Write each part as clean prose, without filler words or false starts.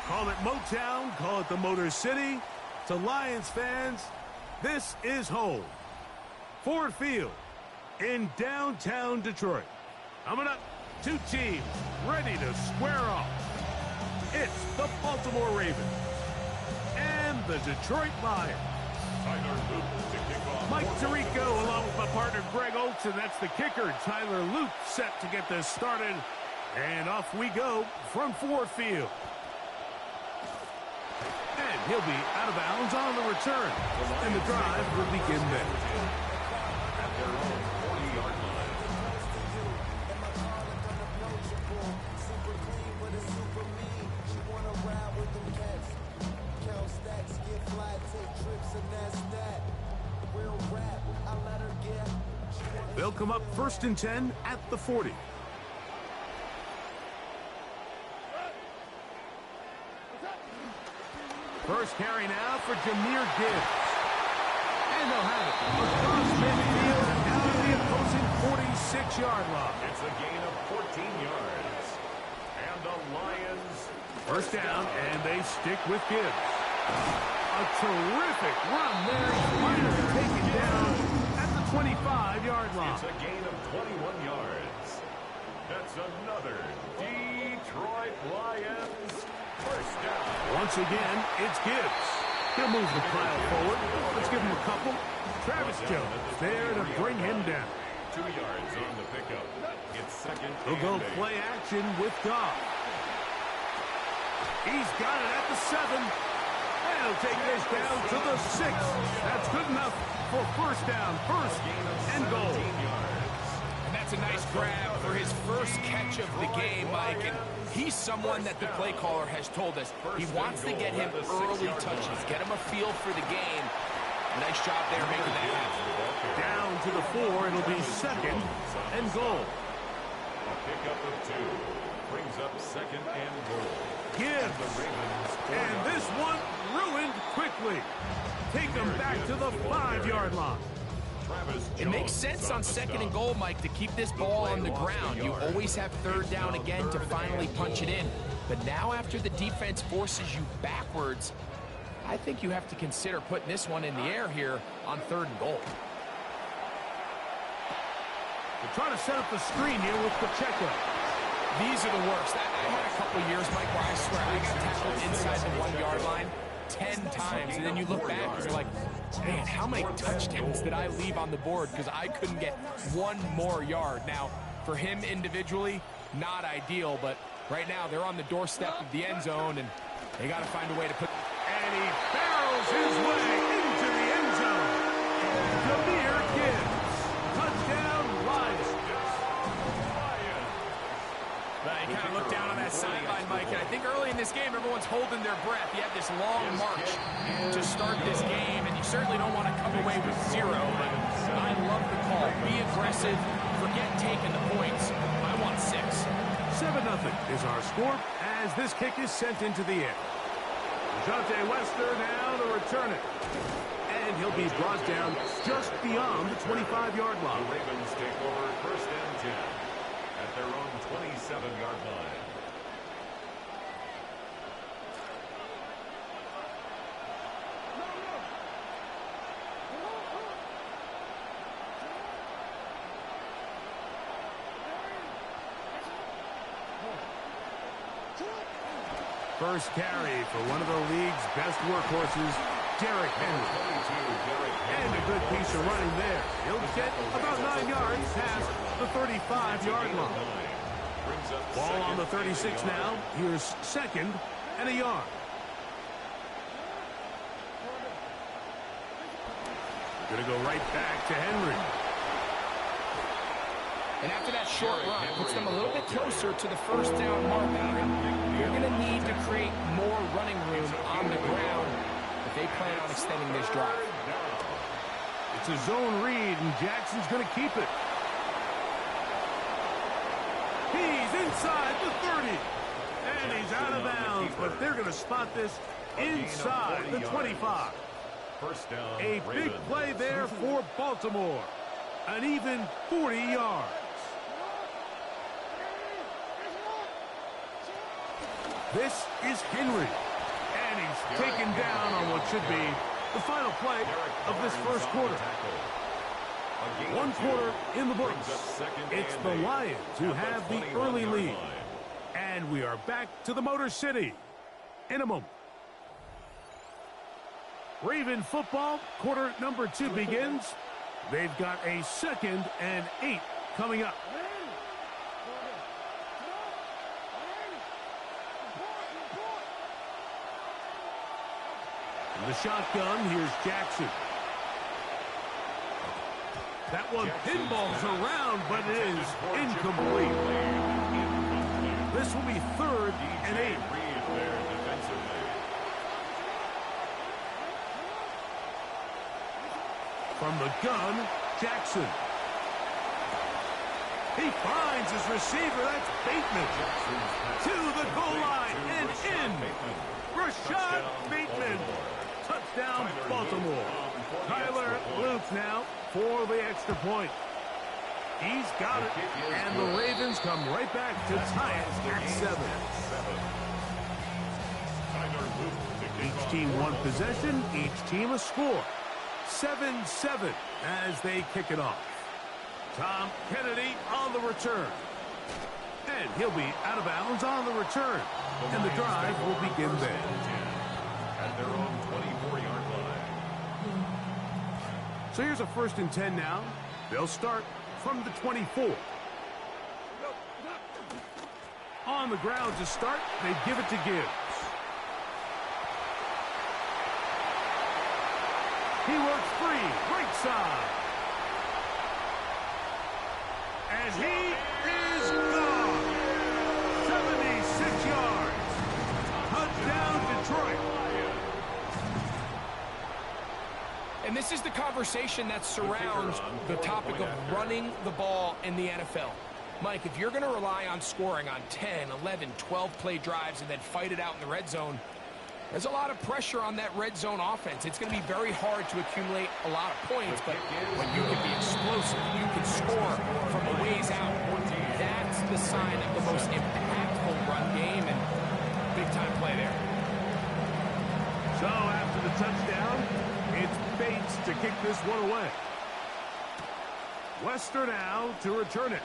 Call it Motown, call it the Motor City. To Lions fans, this is home. Ford Field in downtown Detroit. Coming up, two teams ready to square off. It's the Baltimore Ravens and the Detroit Lions. Mike Tirico along with my partner Greg Oates, and that's the kicker, Tyler Luke, set to get this started. And off we go from Ford Field. And he'll be out of bounds on the return. And the drive will begin there. At their own 40-yard line. They'll come up 1st and 10 at the 40. First carry now for Jahmyr Gibbs. And they'll have it across midfield down to the opposing 46-yard line. It's a gain of 14 yards. And the Lions. First down, and they stick with Gibbs. A terrific run there. Finally taken down at the 25-yard line. It's a gain of 21 yards. That's another Detroit Lions first down. Once again, it's Gibbs. He'll move the pile forward. Let's give him a couple. Travis Jones there to bring him down. 2 yards on the pickup. It's second. He'll go play action with Goff. He's got it at the 7. And he'll take this down to the 6. That's good enough for first down, first and goal. And that's a nice grab for his first catch of the game, Mike. And he's someone that the play caller has told us he wants to get him early touches, get him a feel for the game. Nice job there making that happen. Down to the 4. It'll be second and goal. A pickup of 2 brings up second and goal. Gibbs. And this one ruined quickly. Take them back to the 5-yard line. It makes sense on second and goal, Mike, to keep this ball on the ground. You always have third down again to finally punch it in. But now after the defense forces you backwards, I think you have to consider putting this one in the air here on 3rd and goal. They're trying to set up the screen here with Pacheco. These are the worst. I had a couple years, Mike, where I swear I got tackled inside the 1-yard line 10 times, and then you look back and you're like, man, how many touchdowns did I leave on the board because I couldn't get one more yard? Now, for him individually, not ideal, but right now they're on the doorstep of the end zone, and they got to find a way to put... And he barrels his way into the end zone. Jahmyr Gibbs. Touchdown, Lions. You kind of look down on that sideline, Mike, and I think early in this game, everyone's holding their breath. You have this long march to start this game, and you certainly don't want to come away with 0. But I love the call. Be aggressive. Forget taking the points. I want 6. 7-0 is our score as this kick is sent into the air. Dejounte Wester now to return it. And he'll be brought down just beyond the 25-yard line. The Ravens take over 1st and 10 at their own 27-yard line. First carry for one of the league's best workhorses, Derrick Henry. And a good piece of running there. He'll get about 9 yards past the 35-yard line. Ball on the 36 now. Here's second and a yard. Going to go right back to Henry. And after that short run, it puts them a little bit closer to the first down mark. You're going to need to create more running room on the ground if they plan on extending this drive. It's a zone read, and Jackson's going to keep it. He's inside the 30. And he's out of bounds, but they're going to spot this inside the 25. First down, a big play there for Baltimore. An even 40 yards. This is Henry. And he's taken down on what should be the final play of this first quarter. One quarter in the books. It's the Lions who have the early lead. And we are back to the Motor City in a moment. Raven football, quarter number 2 begins. They've got a 2nd and 8 coming up. In the shotgun, here's Jackson. That one pinballs around, but it is incomplete. This will be 3rd and 8. From the gun, Jackson. He finds his receiver. That's Bateman. To the goal line and in. Rashad Bateman. Touchdown, Baltimore. Tyler Luke now for the extra point. He's got it. And the Ravens come right back to tie it at 7. Each team one possession, each team a score. 7-7 as they kick it off. Tom Kennedy on the return. And he'll be out of bounds on the return. And the drive will begin there. At their own 24-yard line. So here's a 1st and 10 now. They'll start from the 24. On the ground to start, they give it to Gibbs. He works free, right side. And he is gone. 76 yards. Touchdown, Detroit. And this is the conversation that surrounds the topic of running the ball in the NFL. Mike, if you're going to rely on scoring on 10, 11, 12-play drives and then fight it out in the red zone, there's a lot of pressure on that red zone offense. It's going to be very hard to accumulate a lot of points, but when you can be explosive, you can score from a ways out, that's the sign of the most impactful run game, and big-time play there. So after the touchdown, it's Bates to kick this one away. Wester now to return it.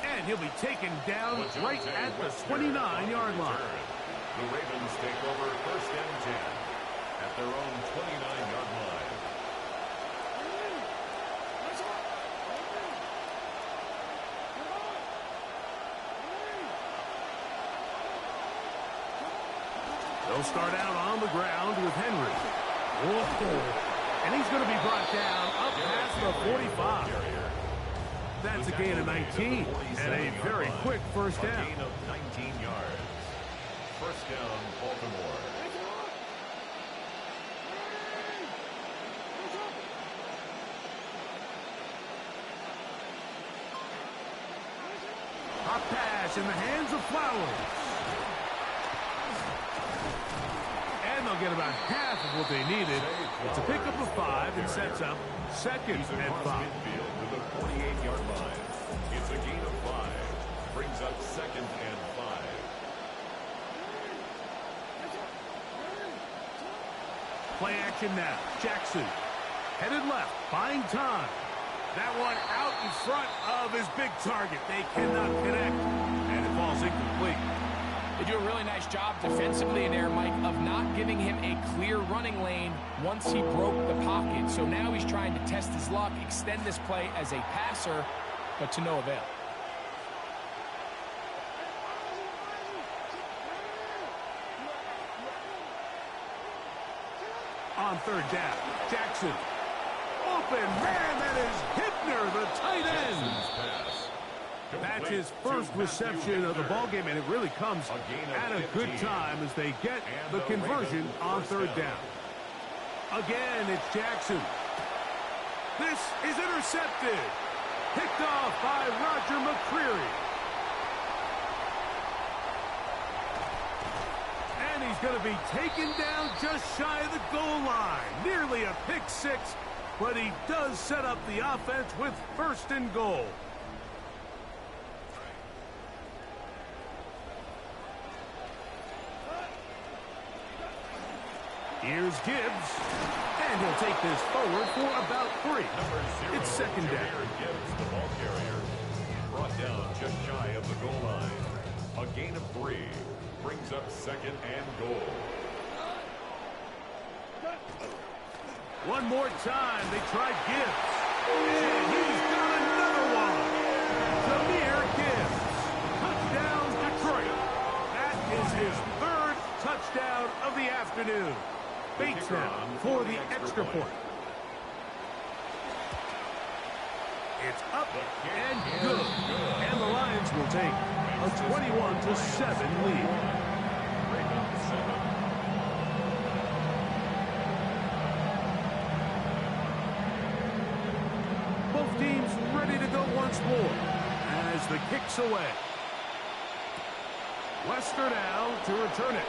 And he'll be taken down right at the 29-yard line. The Ravens take over 1st and 10 at their own 29-yard line. They'll start out on the ground with Henry. Whoa. And he's going to be brought down up past the 45. That's a gain of 19 and a very quick first down. A gain of 19 yards. First down, Baltimore. Hot pass in the hands of Flowers. And they'll get about half of what they needed. It's a pickup of 5 and sets up 2nd and 5. To the 48-yard line. It's a gain of 5. Brings up 2nd and 5. Play action now. Jackson headed left, buying time. That one out in front of his big target. They cannot connect, and it falls incomplete. They do a really nice job defensively in there, Mike, of not giving him a clear running lane once he broke the pocket. So now he's trying to test his luck, extend this play as a passer, but to no avail. On 3rd down, Jackson. Open, man, that is Hittner, the tight end. That's his first reception of the ballgame, and it really comes at a good time as they get the conversion on 3rd down. Again, it's Jackson. This is intercepted. Picked off by Roger McCreary. And he's going to be taken down just shy of the goal line. Nearly a pick 6, but he does set up the offense with 1st and goal. Here's Gibbs. And he'll take this forward for about 3. It's second down. Gibbs, the ball carrier, brought down just shy of the goal line. A gain of 3 brings up second and goal. One more time, they tried Gibbs. And he's got another one. Jameer Gibbs. Touchdown, Detroit. That is his 3rd touchdown of the afternoon. Bates now for the extra point. It's up and good. And the Lions will take a 21-7 lead. Both teams ready to go once more as the kick's away. Lester now to return it.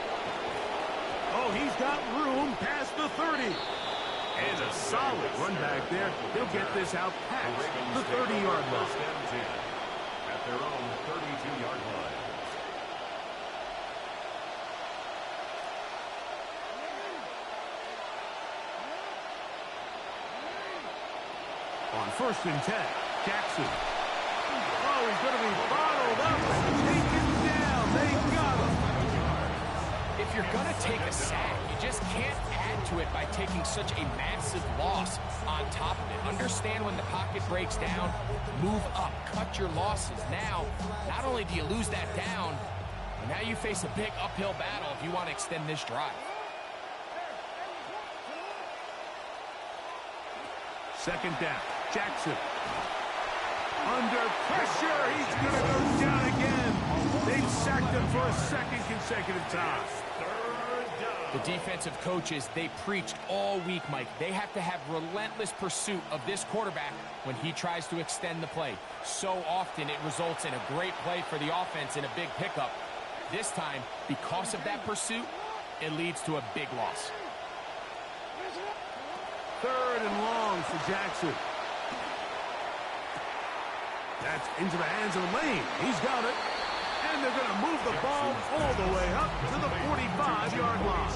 Oh, he's got room past the 30. And a solid run back there. He'll get this out past the 30-yard line. At their own 32-yard line. On 1st and 10, Jackson. Oh, he's going to be bottled up and taken down. They got him. If you're going to take a sack, you just can't add to it by taking such a massive loss on top of it. Understand when the pocket breaks down, move up, cut your losses. Now, not only do you lose that down, but now you face a big uphill battle if you want to extend this drive. Second down, Jackson. Under pressure, he's going to go down again. They've sacked him for a 2nd consecutive time. The defensive coaches, they preached all week, Mike. They have to have relentless pursuit of this quarterback when he tries to extend the play. So often it results in a great play for the offense and a big pickup. This time, because of that pursuit, it leads to a big loss. 3rd and long for Jackson. That's into the hands of Lane. He's got it. And they're going to move the ball all the way up to the 45-yard line.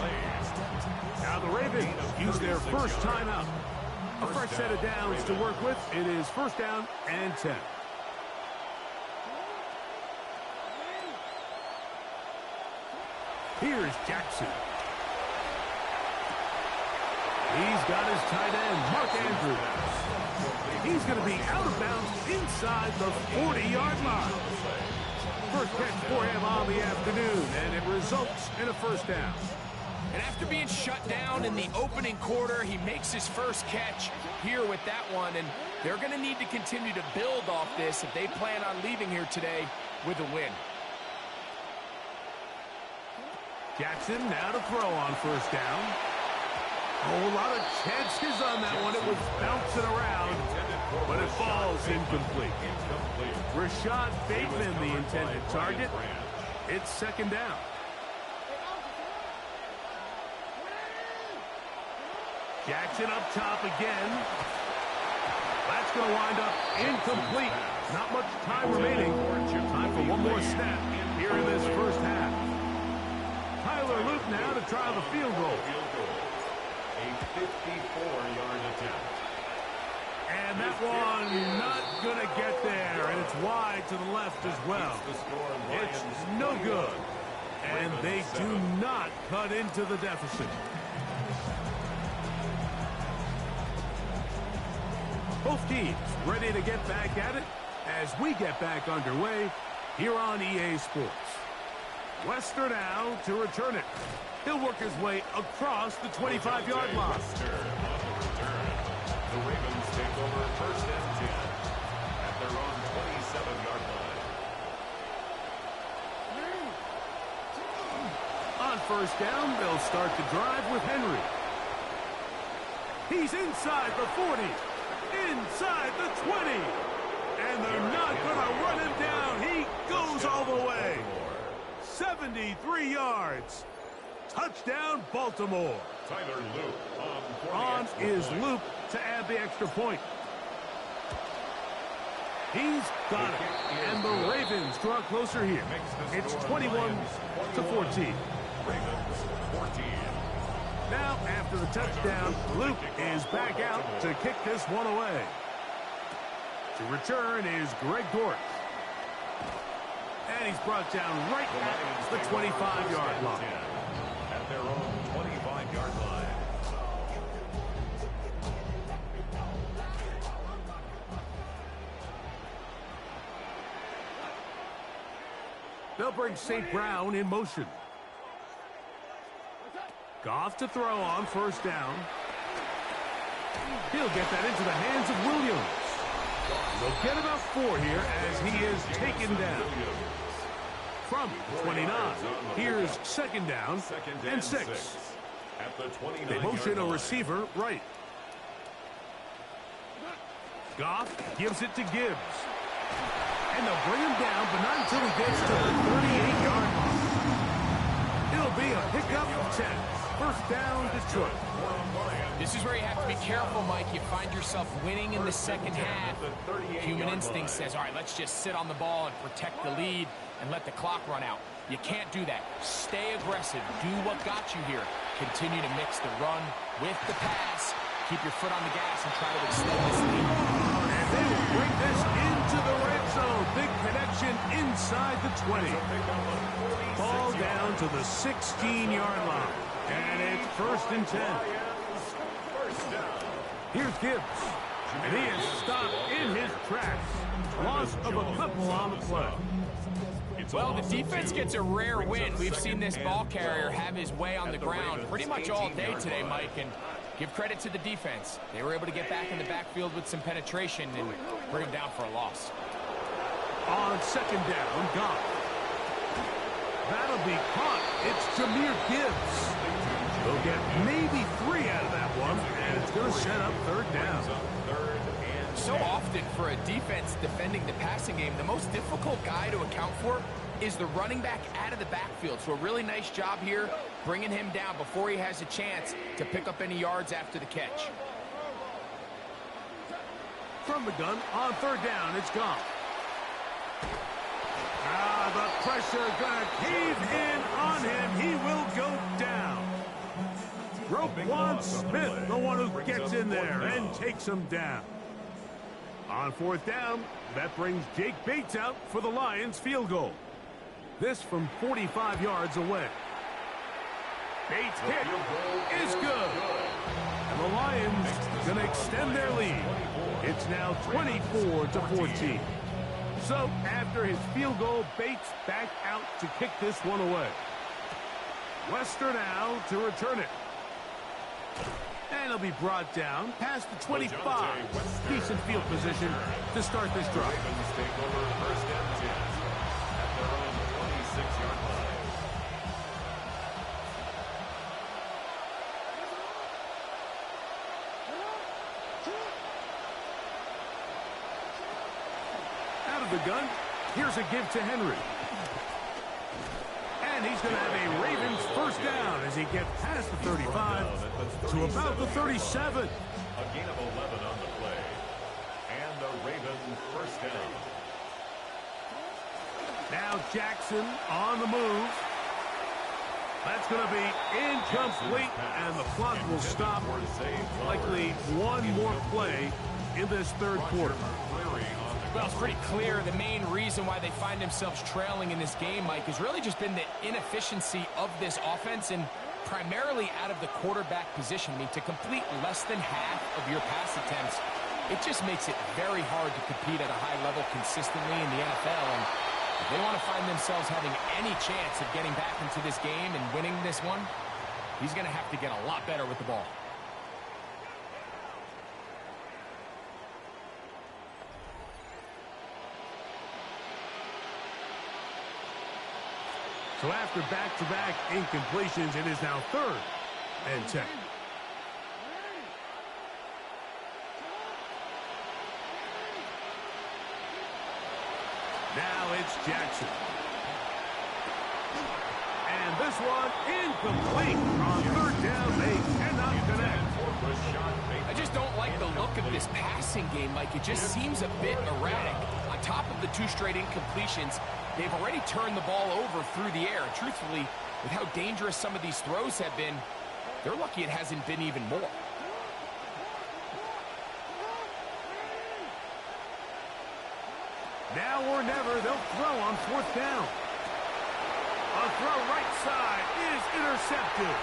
Now the Ravens use their first timeout. A fresh set of downs to work with. It is 1st down and 10. Here's Jackson. He's got his tight end, Mark Andrews. He's going to be out of bounds inside the 40-yard line. First catch for him on the afternoon, and it results in a 1st down. And after being shut down in the opening quarter, he makes his first catch here with that one, and they're going to need to continue to build off this if they plan on leaving here today with a win. Jackson now to throw on 1st down. Oh, a lot of chances on that one. It was bouncing around, but it falls incomplete. Rashad Bateman, the intended target. It's 2nd down. Jackson up top again. That's going to wind up incomplete. Not much time remaining. Time for one more snap here in this 1st half. Tyler Luke now to try the field goal. A 54-yard attempt. And that one not going to get there, and it's wide to the left as well. It's no good, and they do not cut into the deficit. Both teams ready to get back at it as we get back underway here on EA Sports. Lester now to return it. He'll work his way across the 25-yard line. The Ravens take over 1st and 10 at their own 27-yard line. On 1st down, they'll start the drive with Henry. He's inside the 40, inside the 20, and they're not going to run him down. He goes all the way. 73 yards. Touchdown, Baltimore. Tyler Luke on is Luke to add the extra point. He's got it. And the Ravens draw closer here. It's 21-14. Ravens 14. Now, after the touchdown, Luke is back out to kick this one away. To return is Greg Dortch. And he's brought down right at the 25-yard line. At their own 25-yard line. They'll bring St. Brown in motion. Goff to throw on first down. He'll get that into the hands of Williams. They'll get about 4 here as he is taken down. From 29, here's second down and 6. At the 29 They motion a receiver right. Goff gives it to Gibbs. And they'll bring him down, but not until he gets to the 38-yard line. It'll be a pickup of 10. First down, Detroit. This is where you have to be careful, Mike. You find yourself winning in the second half. Human instinct says, all right, let's just sit on the ball and protect the lead and let the clock run out. You can't do that. Stay aggressive. Do what got you here. Continue to mix the run with the pass. Keep your foot on the gas and try to extend this lead. And they will bring this into the red zone. Big connection inside the 20. Ball down to the 16-yard line. And it's first and 10. Here's Gibbs. And he is stopped in his tracks. Loss of a couple on the play. Well, the defense gets a rare win. We've seen this ball carrier have his way on the ground pretty much all day today, Mike. And give credit to the defense. They were able to get back in the backfield with some penetration and bring him down for a loss. On second down, Goff. That'll be caught. It's Jahmyr Gibbs. They'll get maybe 3 out of that one, and it's going to set up third down. So often for a defense defending the passing game, the most difficult guy to account for is the running back out of the backfield. So a really nice job here, bringing him down before he has a chance to pick up any yards after the catch. From the gun, on third down, it's Goff. The pressure going to cave in on him. He will go down. Roquan Smith, the one who gets in there and takes him down. On fourth down, that brings Jake Bates out for the Lions field goal. This from 45 yards away. Bates' kick is good. And the Lions going to extend their lead. It's now 24-14. So after his field goal, Bates back out to kick this one away. Wester now to return it. And he'll be brought down past the 25. Decent field position to start this drive. Out of the gun, here's a give to Henry. And he's going to have a Ravens first down as he gets past the 35 to about the 37. A gain of 11 on the play. And the Ravens first down. Now Jackson on the move. That's going to be incomplete, and the clock will stop. Likely one more play in this third quarter. Well, it's pretty clear the main reason why they find themselves trailing in this game, Mike, has really just been the inefficiency of this offense and primarily out of the quarterback position. I mean, to complete less than half of your pass attempts, it just makes it very hard to compete at a high level consistently in the NFL. And if they want to find themselves having any chance of getting back into this game and winning this one, he's going to have to get a lot better with the ball. So after back-to-back incompletions, it is now 3rd and 10. Now it's Jackson. And this one incomplete. On 3rd down, they cannot connect. I just don't like the look of this passing game, Mike. It just seems a bit erratic. On top of the 2 straight incompletions, they've already turned the ball over through the air. Truthfully, with how dangerous some of these throws have been, They're lucky it hasn't been even more. Now or never, they'll throw on 4th down. A throw right side is intercepted.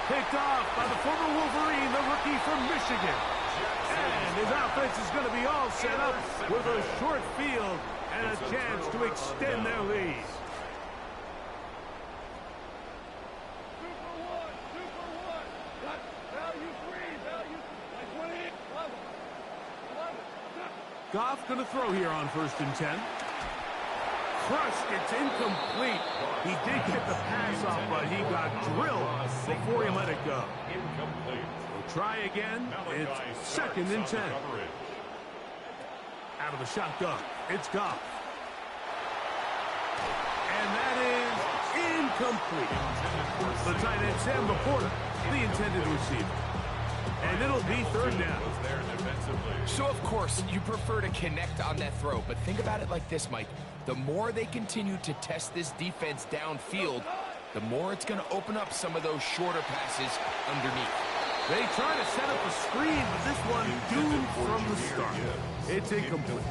Picked off by the former Wolverine, the rookie from Michigan. And his offense is going to be all set up with a short field and a chance to extend their lead. Goff going to throw here on 1st and 10. Crushed, it's incomplete. He did get the pass off, but he got drilled before he let it go. Incomplete. We'll try again. It's 2nd and 10. Out of the shotgun, it's Goff. And that is incomplete. The tight end, Sam Laporta, the intended receiver. And it'll be 3rd down. So, of course, you prefer to connect on that throw, but think about it like this, Mike. The more they continue to test this defense downfield, the more it's going to open up some of those shorter passes underneath. They try to set up a screen, but this one doomed from the start. It's incomplete.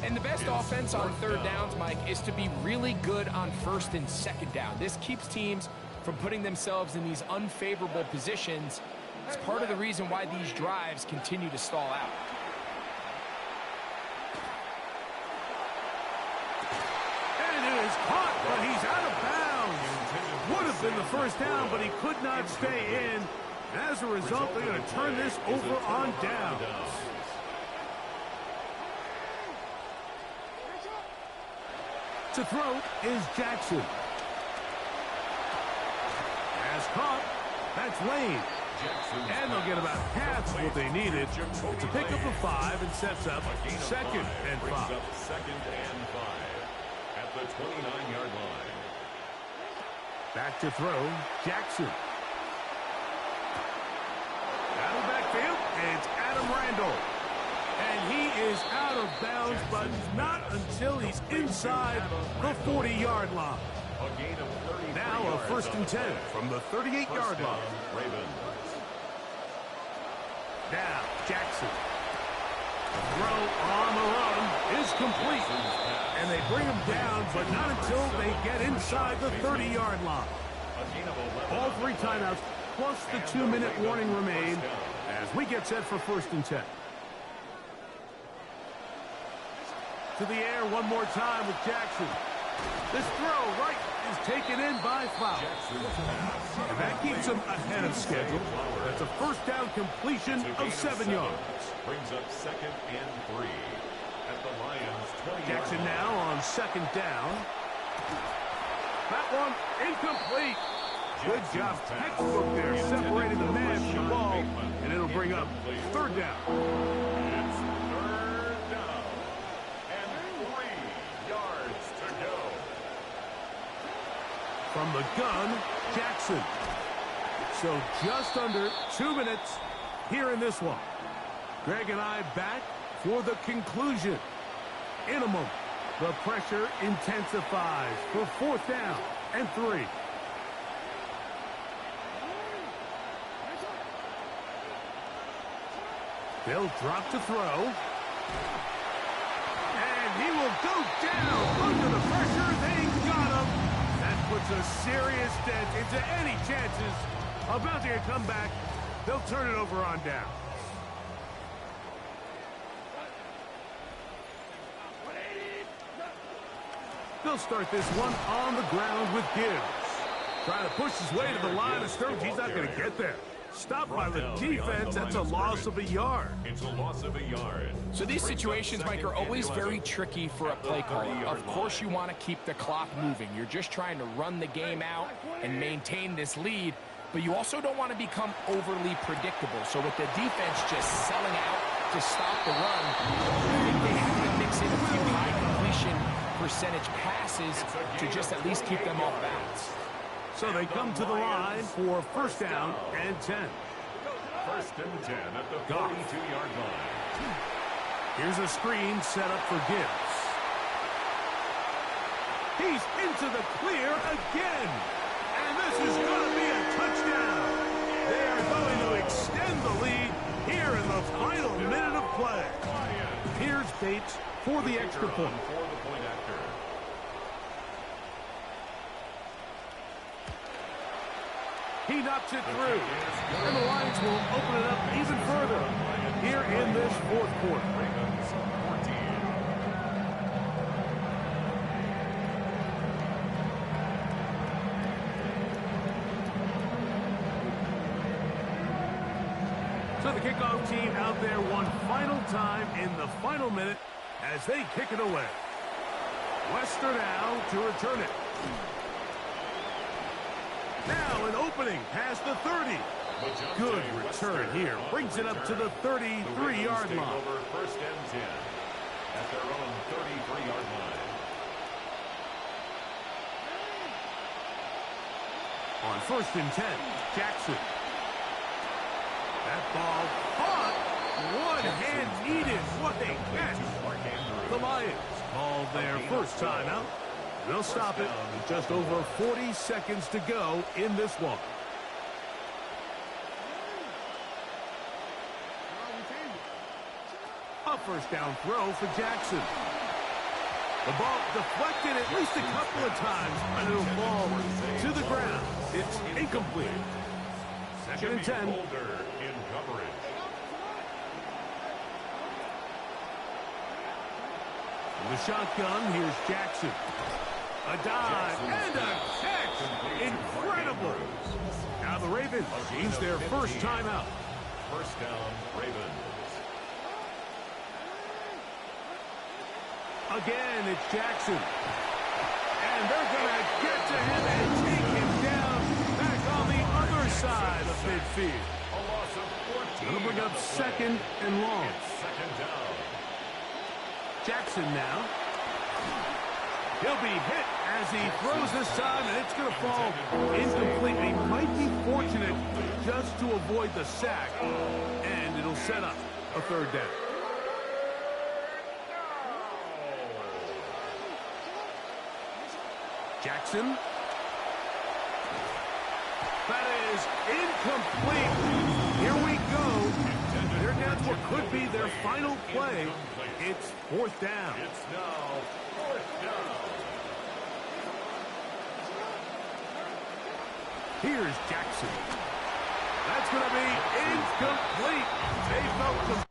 And the best offense on 3rd downs, Mike, is to be really good on 1st and 2nd down. This keeps teams from putting themselves in these unfavorable positions. It's part of the reason why these drives continue to stall out. And it is caught, but he's out of bounds. Would have been the 1st down, but he could not stay in. As a result, they're going to turn this over on downs. To throw is Jackson. As caught, that's Lane. And they'll get about half what they needed. It's a pickup of 5 and sets up 2nd and 5. 2nd and 5 at the 29-yard line. Back to throw, Jackson. Out of backfield, it's Adam Randall. And he is out of bounds, but not until he's inside the 40-yard line. Now a 1st and 10 from the 38-yard line. Now, Jackson. The throw on the run is complete. And they bring him down, but not until they get inside the 30-yard line. All 3 timeouts, plus the 2-minute warning remain as we get set for 1st and 10. To the air one more time with Jackson. This throw right is taken in by Fowl. And that keeps him ahead of schedule. That's a 1st down completion of 7 yards. Brings up 2nd and 3 at the Lions' 20. Jackson now on 2nd down. That one incomplete. Good job. Textbook there, separating the man from the ball. And it'll bring up 3rd down. It's 3rd down. And 3 yards to go. From the gun, Jackson. So just under 2 minutes here in this one. Greg and I back for the conclusion. In a moment, the pressure intensifies for 4th down and 3. They'll drop to throw. And he will go down under the pressure. They got him. That puts a serious dent into any chances of mounting a comeback. They'll turn it over on down. They'll start this one on the ground with Gibbs. Trying to push his way to the line of scrimmage. He's not going to get there. Stopped by the defense. That's a loss of a yard. It's a loss of a yard. So these situations, Mike, are always very tricky for a play caller. Of course you want to keep the clock moving. You're just trying to run the game out and maintain this lead, but you also don't want to become overly predictable. So with the defense just selling out to stop the run, I think they have to mix in a few high completion percentage passes to just at least keep them off balance. So they come to the line for 1st down and 10. 1st and 10 at the 42-yard line. Here's a screen set up for Gibbs. He's into the clear again. And this is going to be a touchdown. for the extra point. For the point after. He knocks it through. And the Lions will open it up even further here in this fourth quarter. Ravens 14. So the kickoff team out there one final time in the final minute as they kick it away. Wester now to return it. Now an opening past the 30. Good return here. Brings it up to the 33-yard line. Over first and 10 at their own 33-yard line. On first and 10, Jackson. That ball caught. One hand needed. What a catch. The Lions called their first timeout. They'll stop it with just over 40 seconds to go in this one. A first down throw for Jackson. The ball deflected at least a couple of times, and it'll fall to the ground. It's incomplete. Second and 10. In coverage. In the shotgun, here's Jackson. A dive and a catch. Incredible. Now the Ravens use their first timeout. First down, Ravens. Again, it's Jackson. And they're going to get to him and take him down back on the other side of midfield. A loss of 14. Going to bring up second and long. Second down. Jackson now. He'll be hit as he throws this time, and it's going to fall incomplete. He might be fortunate just to avoid the sack, and it'll set up a third down. Jackson. That is incomplete. Here we go. They're down to what could be their final play. It's fourth down. It's now fourth down. Here's Jackson. That's going to be incomplete. They felt the...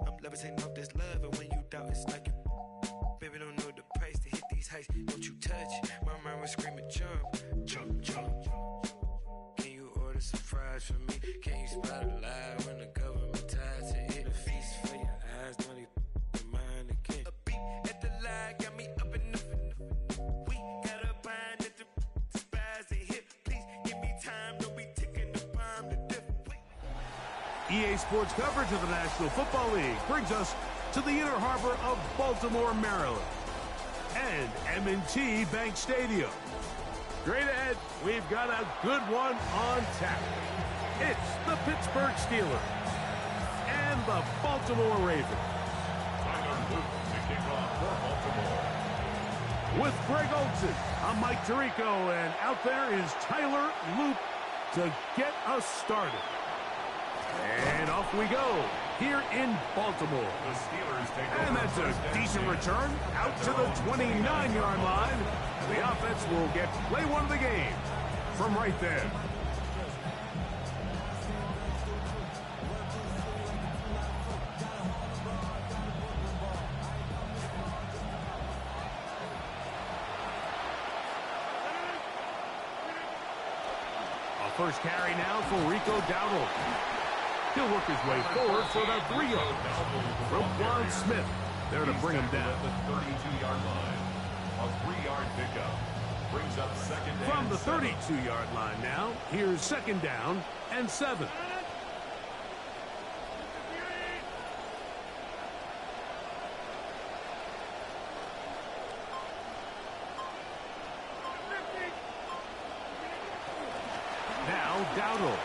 I'm levitating off this love, and when you doubt, it's like you, baby, don't know the price to hit these heights. Don't you touch? My mind was screaming, jump, jump, jump. Can you order some fries for me? Can you spot a lie when the government ties to hit a feast for your eyes? Don't even mind again. A beat at the lie got me up in the. We got a bind at the spies and hip. Please give me time. Don't be ticking the bomb to death. EA Sports coverage of the National Football League brings us to the inner harbor of Baltimore, Maryland, and M&T Bank Stadium. Straight ahead, we've got a good one on tap. It's the Pittsburgh Steelers and the Baltimore Ravens. Tyler Luke to kick off for Baltimore. With Greg Olsen, I'm Mike Tirico, and out there is Tyler Luke to get us started. And off we go here in Baltimore. The Steelers take And that's a decent return out to the 29-yard line. The offense will get play one of the game from right there. A first carry now for Rico Dowdle. He'll work his way forward for about 3 yards. Roquan Smith there to bring him down. At the 32-yard line. A 3-yard pickup. brings up second From and the 7. 32-yard line now, here's 2nd down and 7. Now Dowdle.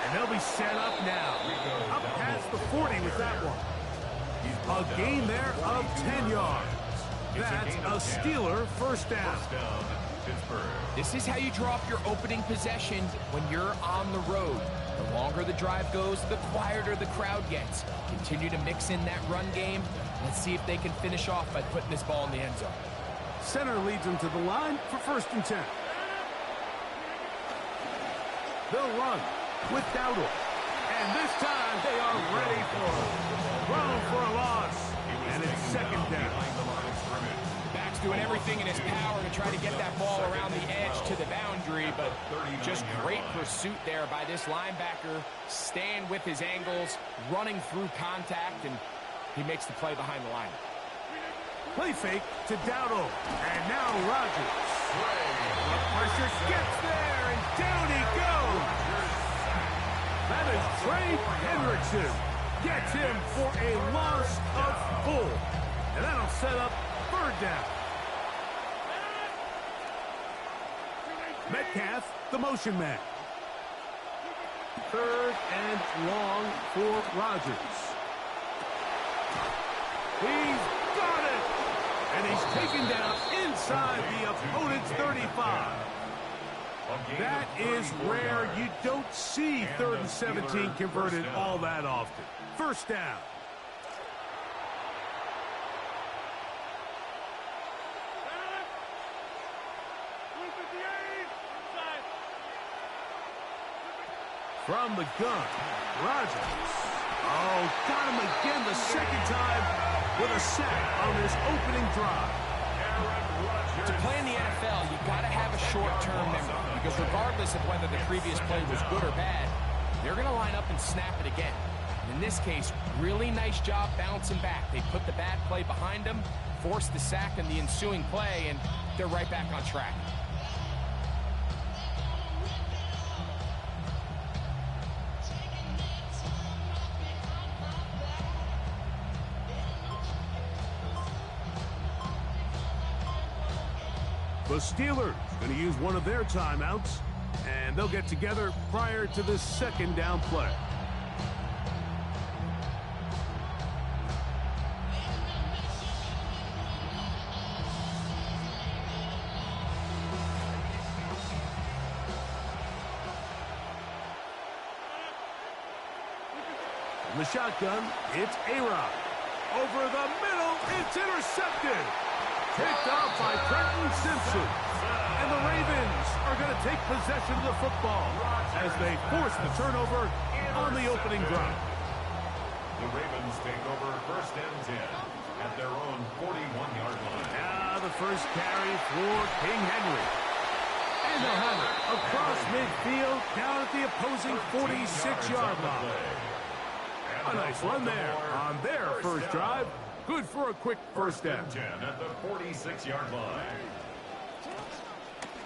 And they'll be set up now. Up past the 40 with that one. A gain there of 10 yards. That's a Steeler first down. This is how you draw up your opening possession when you're on the road. The longer the drive goes, the quieter the crowd gets. Continue to mix in that run game. Let's see if they can finish off by putting this ball in the end zone. Center leads them to the line for 1st and 10. They'll run with Dowdle. And this time they are ready for it. Thrown for a loss. And it's 2nd down. Back's doing everything in his power to try to get that ball around the edge to the boundary, but just great pursuit there by this linebacker, staying with his angles, running through contact, and he makes the play behind the line. Play fake to Dowdle. And now Rodgers. The pressure gets there, and down he goes. That is Trey Hendrickson. Gets him for a loss of 4. And that'll set up 3rd down. Metcalf, the motion man. 3rd and long for Rodgers. He's got it! And he's taken down inside the opponent's 35. That is rare. You don't see 3rd and 17 converted all that often. 1st down. From the gun, Rodgers. Oh, got him again the 2nd time with a sack on this opening drive. To play in the NFL, you got to have a short-term memory, because regardless of whether the previous play was good or bad, they're going to line up and snap it again. And in this case, really nice job bouncing back. They put the bad play behind them, forced the sack in the ensuing play, and they're right back on track. The Steelers going to use one of their timeouts, and they'll get together prior to this 2nd down play. In the shotgun, it's A-Rod. Over the middle, it's intercepted. Picked off by Trenton Simpson. And the Ravens are going to take possession of the football as they force the turnover on the opening drive. The Ravens take over 1st and 10 at their own 41-yard line. Now the first carry for King Henry. And they'll have it across midfield down at the opposing 46-yard line. A nice run there on their first drive. Good for a quick 1st down. 10 at the 46-yard line.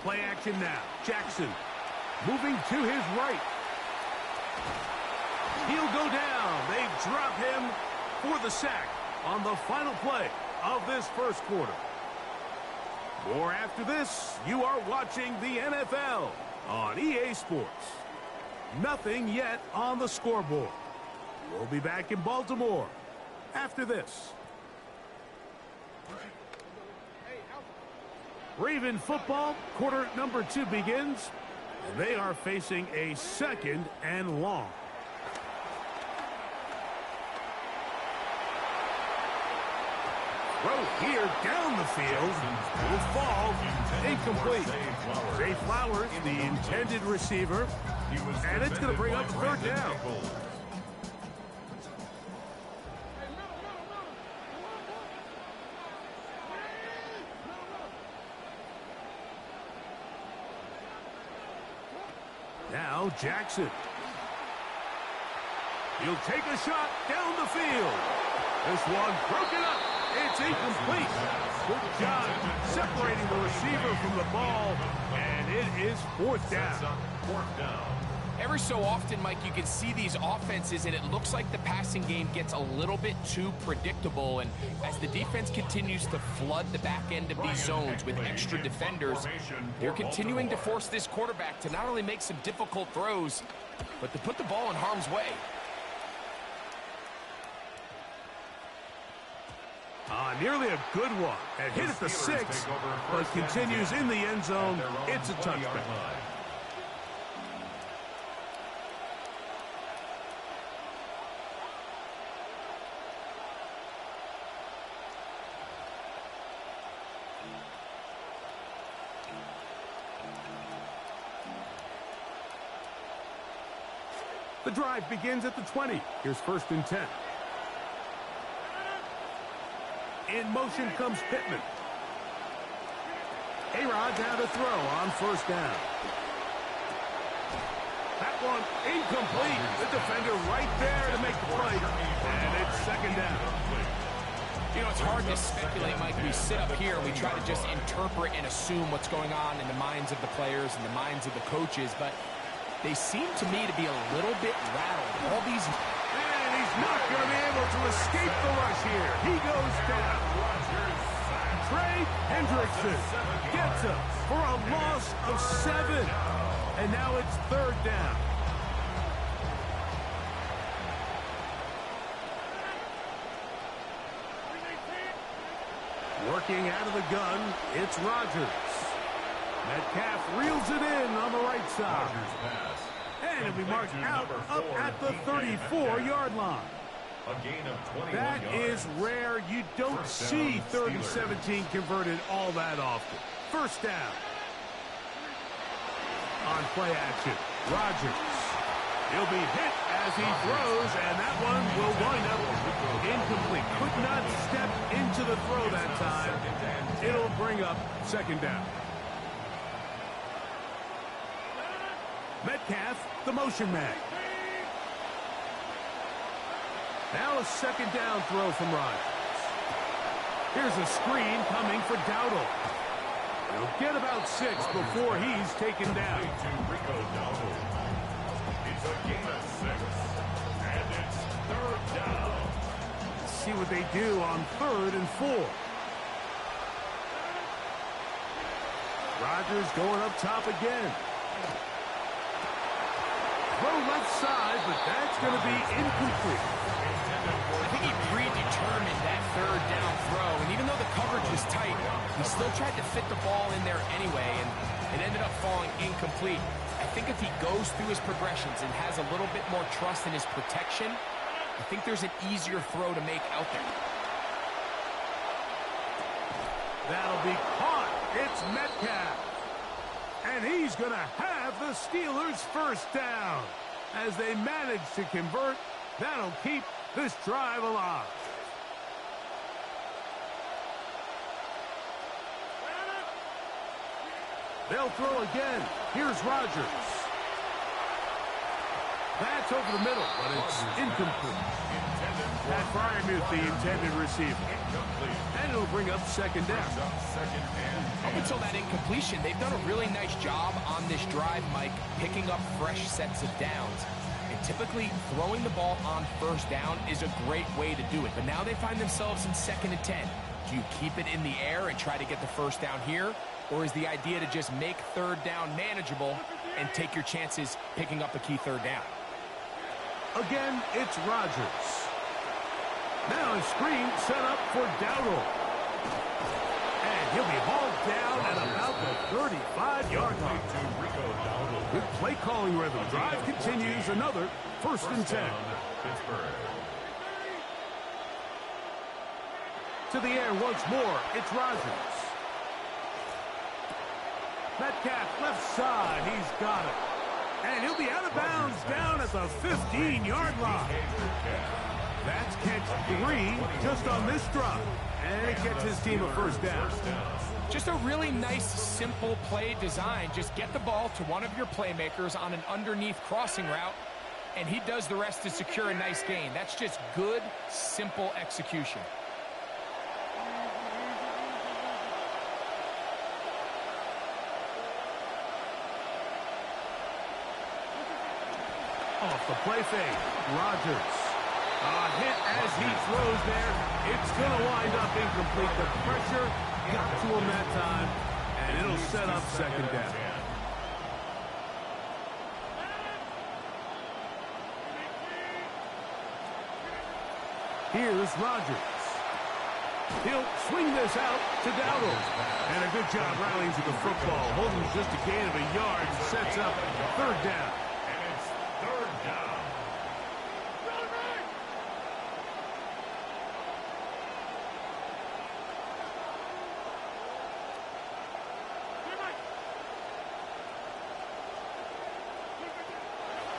Play action now. Jackson moving to his right. He'll go down. They drop him for the sack on the final play of this 1st quarter. More after this. You are watching the NFL on EA Sports. Nothing yet on the scoreboard. We'll be back in Baltimore after this. Raven football, quarter number 2 begins. And they are facing a 2nd and long. Throw here down the field will fall incomplete. Zay Flowers, the intended receiver, and it's going to bring up 3rd down. Now Jackson. He'll take a shot down the field. This one broken up. It's incomplete. Good job separating the receiver from the ball, and it is fourth down. Every so often, Mike, you can see these offenses, and it looks like the passing game gets a little bit too predictable. And as the defense continues to flood the back end of these zones with extra defenders, they're continuing to force this quarterback to not only make some difficult throws, but to put the ball in harm's way. Nearly a good one. And hit at the 6, but continues in the end zone. It's a touchback. The drive begins at the 20. Here's 1st and 10. In motion comes Pittman. A-Rod down to throw on 1st down. That one incomplete. The defender right there to make the play. And it's 2nd down. You know, it's hard to speculate, Mike. We sit up here and we try to just interpret and assume what's going on in the minds of the players and the minds of the coaches, but they seem to me to be a little bit rattled. All these... And he's not going to be able to escape the rush here. He goes down. Trey Hendrickson gets him for a loss of 7. And now it's 3rd down. Working out of the gun, it's Rodgers. Metcalf reels it in on the right side. And it'll be marked out up at the 34-yard line. That is rare. You don't see 3rd and 17 converted all that often. 1st down. On play action, Rodgers. He'll be hit as he throws, and that one will wind up incomplete. Could not step into the throw that time. It'll bring up 2nd down. Metcalf, the motion man. Now a 2nd down throw from Rodgers. Here's a screen coming for Dowdle. He'll get about 6 before he's taken down. It's a gain of 6, and it's 3rd down. Let's see what they do on 3rd and 4. Rodgers going up top again. Throw left side, but that's going to be incomplete. I think he predetermined that 3rd down throw, and even though the coverage was tight, he still tried to fit the ball in there anyway, and it ended up falling incomplete. I think if he goes through his progressions and has a little bit more trust in his protection, I think there's an easier throw to make out there. That'll be caught. It's Metcalf. And he's going to have the Steelers' 1st down. As they manage to convert, that'll keep this drive alive. They'll throw again. Here's Rodgers. That's over the middle, but it's incomplete. Pat Fryermuth, the intended receiver. And it'll bring up 2nd down. Up until that incompletion, they've done a really nice job on this drive, Mike, picking up fresh sets of downs. And typically, throwing the ball on 1st down is a great way to do it. But now they find themselves in 2nd and 10. Do you keep it in the air and try to get the 1st down here? Or is the idea to just make 3rd down manageable and take your chances picking up a key 3rd down? Again, it's Rodgers. Now a screen set up for Dowdle. And he'll be hauled down at about the 35-yard line. Good play calling rhythm. Drive continues. Another 1st and 10. To the air once more. It's Rodgers. Metcalf left side. He's got it. And he'll be out of bounds down at the 15-yard line. That's catch 3 just on this drive. And it gets his team a 1st down. Just a really nice, simple play design. Just get the ball to one of your playmakers on an underneath crossing route and he does the rest to secure a nice gain. That's just good, simple execution. Off the play fake, Rodgers. Hit as he throws there. It's going to wind up incomplete. The pressure got to him that time, and it'll set up second down. Here's Rodgers. He'll swing this out to Dowdle. And a good job rallying to the football. Holding just a gain of a yard and sets up third down. And it's third down.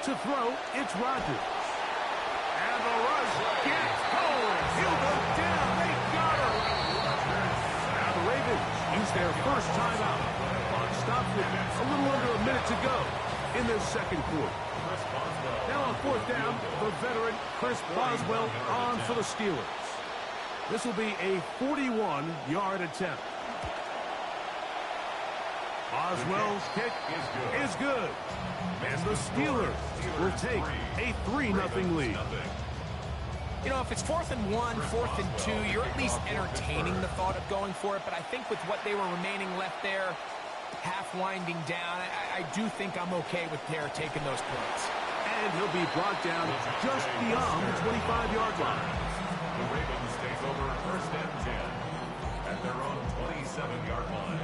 To throw, it's Rodgers. And the rush gets going. He'll go down. They got him. Now the Ravens use their first timeout. Clock stops with a little under a minute to go in this second quarter. Now on fourth down, the veteran Chris Boswell on for the Steelers. This will be a 41-yard attempt. Boswell's kick is good. And the Steelers will take a 3-0 lead. You know, if it's 4th and 1, 4th and 2, you're at least entertaining the thought of going for it. But I think with what they were remaining left there, half winding down, I do think I'm okay with their taking those points. And he'll be brought down just beyond the 25-yard line. The Ravens take over first and 10 at their own 27-yard line.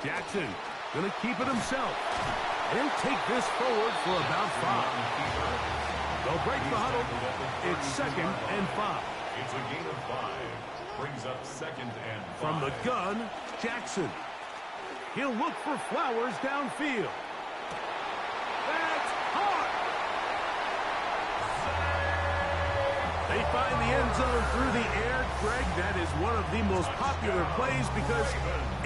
Jackson going to keep it himself. He'll take this forward for about 5. They'll break the huddle. It's 2nd and 5. It's a gain of 5. Brings up 2nd and 5. From the gun, Jackson. He'll look for Flowers downfield. That's hard. They find the end zone through the air. Greg, that is one of the most popular plays because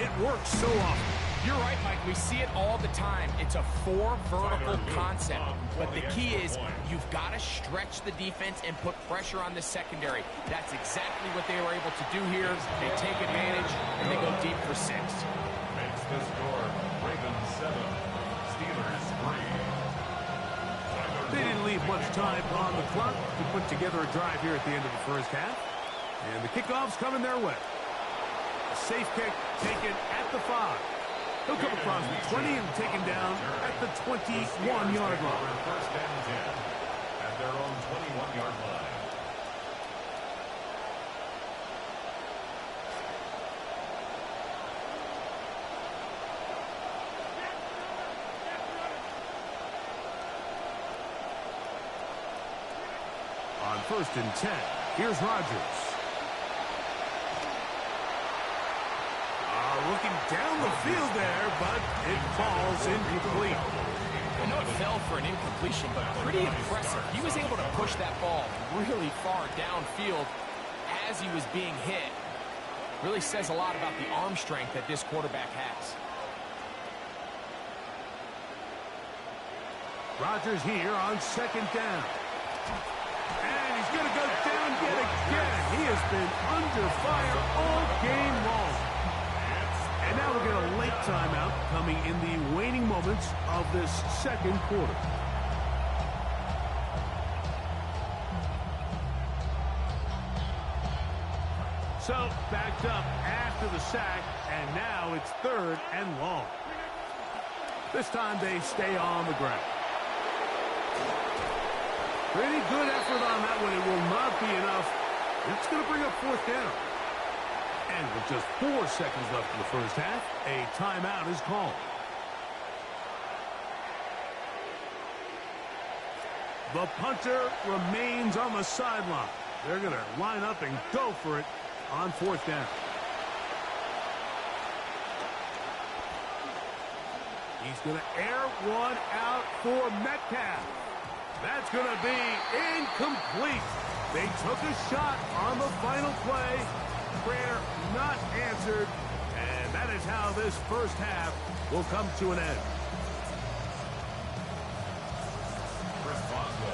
it works so often. You're right, Mike. We see it all the time. It's a 4 vertical concept. But the key is you've got to stretch the defense and put pressure on the secondary. That's exactly what they were able to do here. They take advantage, and they go deep for 6. Makes the score Ravens 7, Steelers 3. They didn't leave much time on the clock to put together a drive here at the end of the first half. And the kickoff's coming their way. A safe kick taken at the 5. He'll come across the 20 and taken down at the 21-yard line. First and 10 at their own 21-yard line. On 1st and 10, here's Rodgers. Looking down the field there, but it falls incomplete. I know it fell for an incompletion, but pretty impressive. He was able to push that ball really far downfield as he was being hit. Really says a lot about the arm strength that this quarterback has. Rodgers here on 2nd down. And he's going to go down yet again. He has been under fire all game long. And now we'll get a late timeout coming in the waning moments of this second quarter. So, backed up after the sack, and now it's 3rd and long. This time they stay on the ground. Pretty good effort on that one. It will not be enough. It's going to bring up 4th down. And with just 4 seconds left in the first half, a timeout is called. The punter remains on the sideline. They're going to line up and go for it on 4th down. He's going to air one out for Metcalf. That's going to be incomplete. They took a shot on the final play. Prayer not answered. And that is how this first half will come to an end.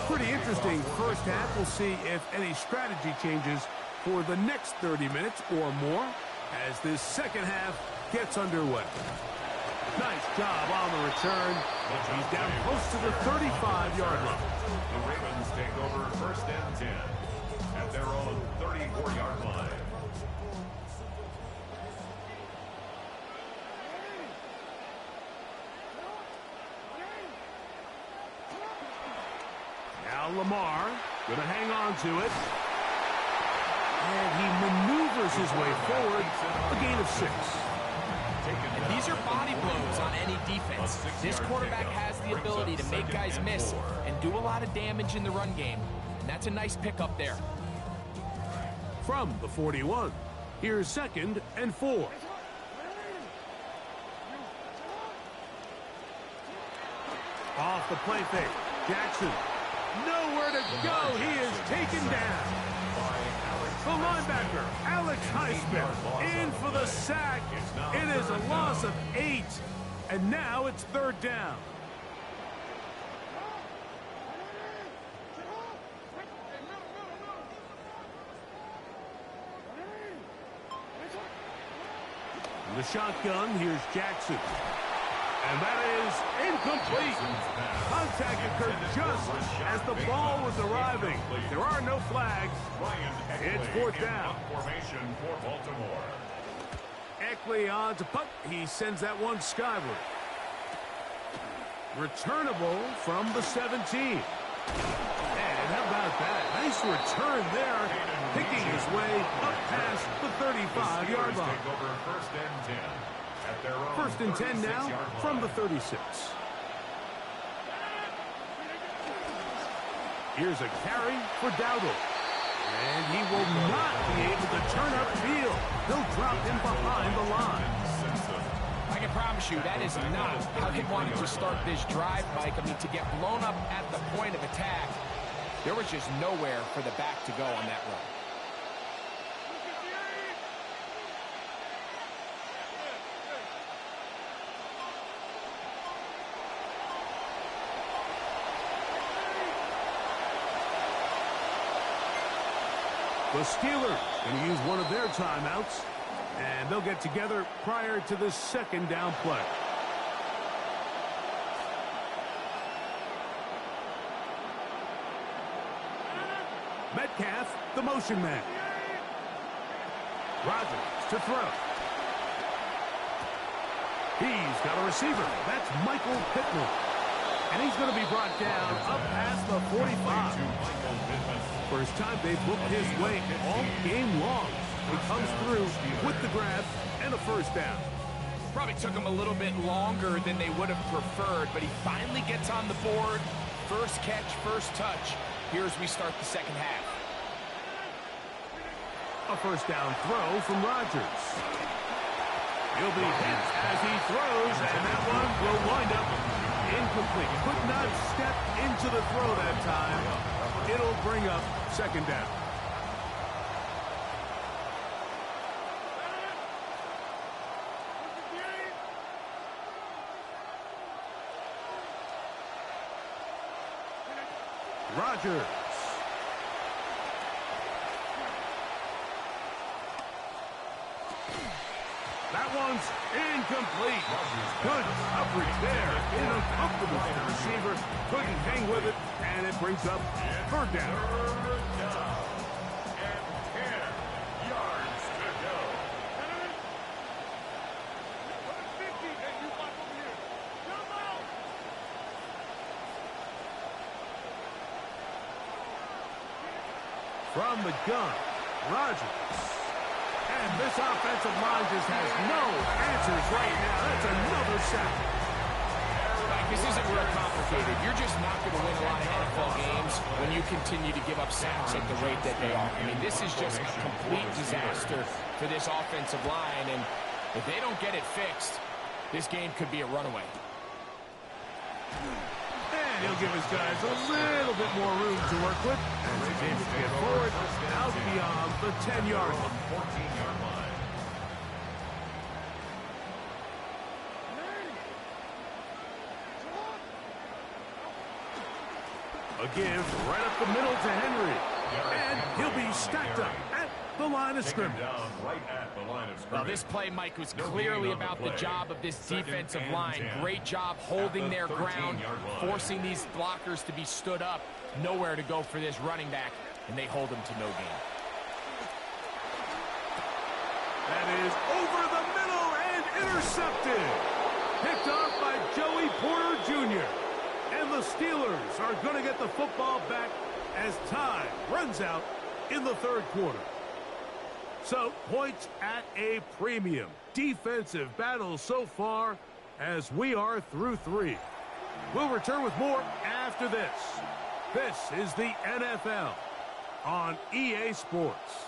Pretty interesting first half. We'll see if any strategy changes for the next 30 minutes or more as this second half gets underway. Nice job on the return. He's down close to the 35-yard line. The Ravens take over first and 10 at their own 34-yard line. Now Lamar going to hang on to it. And he maneuvers his way forward. A gain of 6. And these are body blows on any defense. This quarterback has the ability to make guys miss and do a lot of damage in the run game. And that's a nice pickup there. From the 41, here's 2nd and 4. Off the play fake. Jackson. Nowhere to go. He is taken down. The linebacker, Alex Highsmith, in for the sack. It is a loss of 8. And now it's 3rd down. In the shotgun, here's Jackson. And that is incomplete. Contact occurred just as the ball was arriving. There are no flags. It's 4th down. Formation for Baltimore. Eckley on to punt. He sends that one skyward. Returnable from the 17. And how about that? Nice return there. Picking his way up past the 35-yard line. Take over first and 10. 1st and 10 now from the 36. Here's a carry for Dowdle. And he will not be able to turn upfield. He'll drop in behind the line. I can promise you that is not how they wanted to start this drive, Mike. I mean, to get blown up at the point of attack, there was just nowhere for the back to go on that run. The Steelers going to use one of their timeouts, and they'll get together prior to the 2nd down play. Metcalf, the motion man. Rodgers to throw. He's got a receiver. That's Michael Pittman. And he's going to be brought down up past the 45. First time they've booked his way all game long. He comes through with the grab and a 1st down. Probably took him a little bit longer than they would have preferred, but he finally gets on the board. First catch, first touch. Here as we start the second half. A 1st down throw from Rodgers. He'll be hit as he throws, and that one will wind up incomplete. Could not step into the throw that time. It'll bring up 2nd down. Rodgers. That one's incomplete. Good coverage there. Uncomfortable for the receiver. Couldn't hang with it, and it brings up 3rd down. And 10 yards to go. From the gun, Rodgers. And this offensive line just has no answers right now. That's another sack. Like, this isn't real complicated. You're just not going to win a lot of NFL games when you continue to give up sacks at the rate that they are. I mean, this is just a complete disaster for this offensive line. And if they don't get it fixed, this game could be a runaway. And he'll give his guys a little bit more room to work with as he's able to get forward out beyond the 10-yard line. 14-yard line. A give right up the middle to Henry. And he'll be stacked up at the line of scrimmage. Well, this play, Mike, was clearly about the job of this defensive line. Great job holding their ground, forcing these blockers to be stood up. Nowhere to go for this running back, and they hold him to no gain. That is over the middle and intercepted. Picked off by Joey Porter Jr. And the Steelers are going to get the football back as time runs out in the third quarter. So, points at a premium. Defensive battle so far as we are through 3. We'll return with more after this. This is the NFL on EA Sports.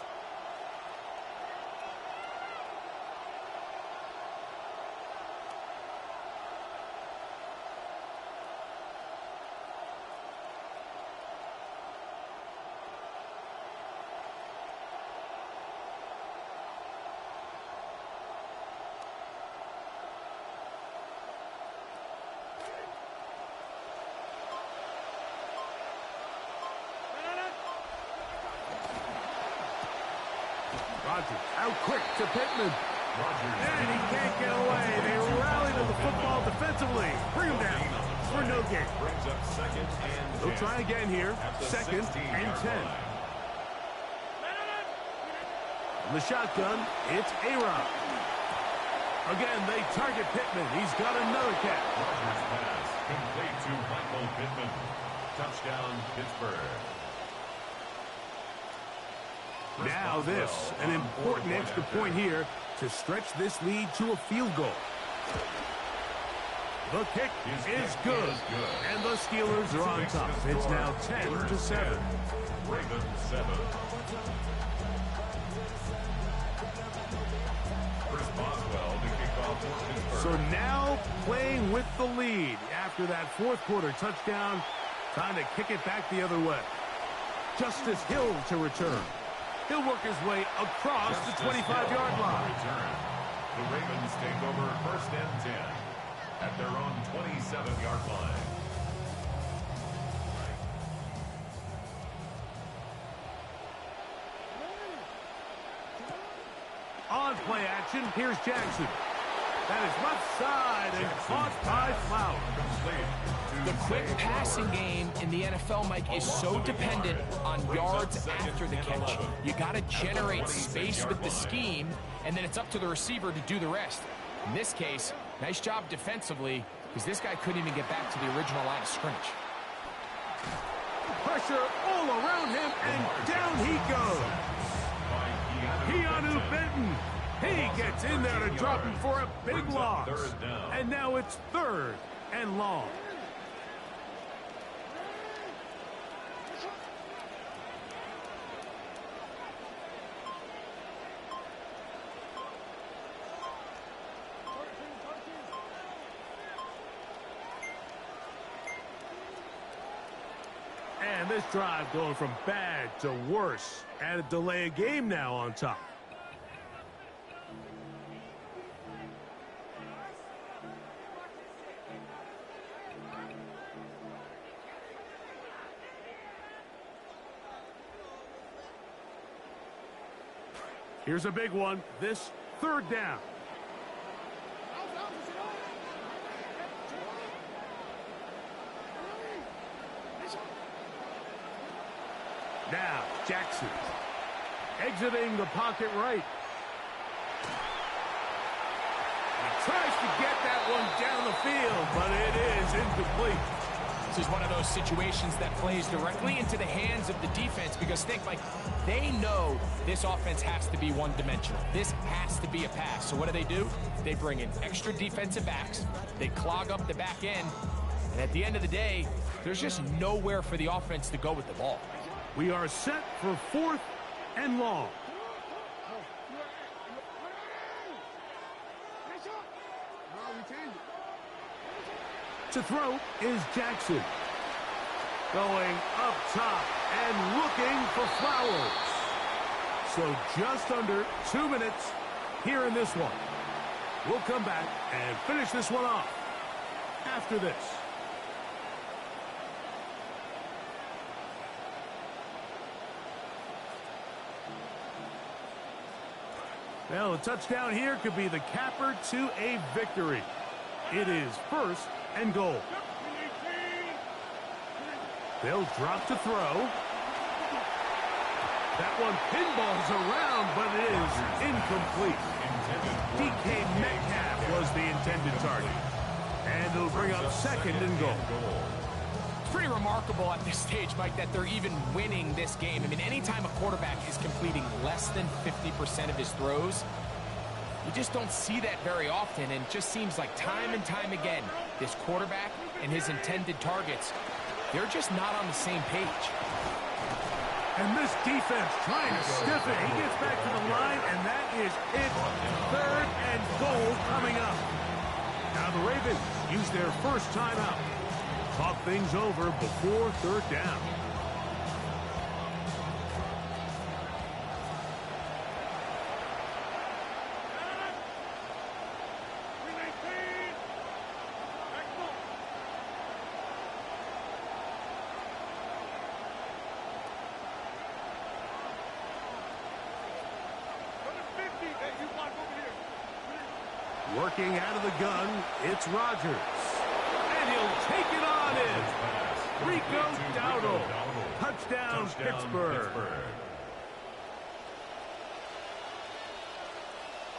Rodgers out quick to Pittman. And he can't get away. They rally to the football defensively. Bring him down for no gain. They'll try again here. 2nd and 10. In the shotgun, it's A-Rod. Again, they target Pittman. He's got another catch. Rodgers pass complete to Michael Pittman. Touchdown, Pittsburgh. Now this, an important extra point here to stretch this lead to a field goal. The kick is good, and the Steelers are on top. It's now 10-7. Ravens 7. Chris Boswell to kick off for Pittsburgh. So now playing with the lead after that fourth quarter touchdown, trying to kick it back the other way. Justice Hill to return. He'll work his way across the 25-yard line. The Ravens take over 1st and 10 at their own 27-yard line. On play action, here's Jackson. That is left side and caught by Flower. The quick passing game in the NFL, Mike, is so dependent on yards after the catch. You got to generate space with the scheme, and then it's up to the receiver to do the rest. In this case, nice job defensively, because this guy couldn't even get back to the original line of scrimmage. Pressure all around him, and down he goes. Keanu Benton. He gets in there to drop him for a big loss. And now it's 3rd and long. And this drive going from bad to worse. And a delay of game now on top. Here's a big one. This 3rd down. Now, Jackson. Exiting the pocket right. He tries to get that one down the field, but it is incomplete. This is one of those situations that plays directly into the hands of the defense because think, like, they know this offense has to be one-dimensional. This has to be a pass. So what do? They bring in extra defensive backs. They clog up the back end. And at the end of the day, there's just nowhere for the offense to go with the ball. We are set for 4th and long. To throw is Jackson. Going up top and looking for Flowers. So just under 2 minutes here in this one. We'll come back and finish this one off after this. Well, a touchdown here could be the capper to a victory. It is 1st and goal. They'll drop to throw. That one pinballs around, but it is incomplete. DK Metcalf was the intended target. And it'll bring up 2nd and goal. It's pretty remarkable at this stage, Mike, that they're even winning this game. I mean, anytime a quarterback is completing less than 50% of his throws, you just don't see that very often, and it just seems like time and time again, this quarterback and his intended targets, they're just not on the same page. And this defense trying to stiff it. He gets back to the line, and that is it. 3rd and goal coming up. Now the Ravens use their first timeout. Talk things over before 3rd down. Working out of the gun, it's Rodgers. And he'll take it on in. Rico Dowdle. Touchdown, Pittsburgh.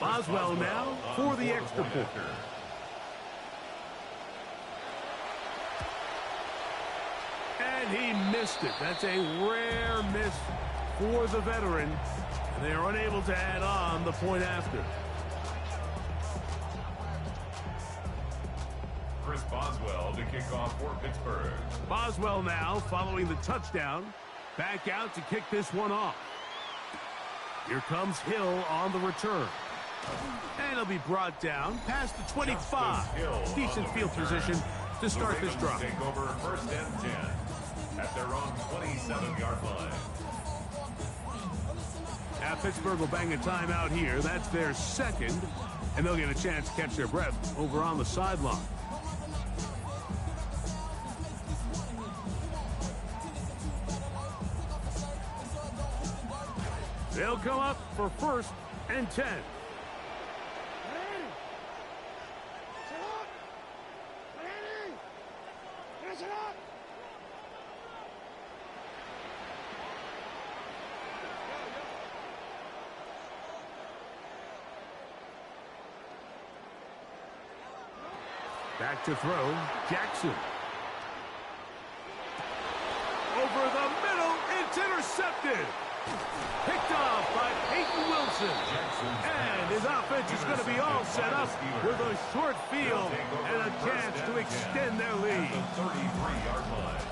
Boswell now for the extra point. And he missed it. That's a rare miss for the veteran. And they are unable to add on the point after. Boswell to kick off for Pittsburgh. Boswell now following the touchdown. Back out to kick this one off. Here comes Hill on the return. And he'll be brought down past the 25. Decent field position to start this drive. Take over 1st and 10 at their own 27-yard line. Now Pittsburgh will bang a timeout here. That's their 2nd. And they'll get a chance to catch their breath over on the sideline. They'll come up for 1st and 10. Back to throw, Jackson. Over the middle, it's intercepted. Picked off by Peyton Wilson. And his offense is going to be all set up with a short field and a chance to extend their lead. 33-yard line.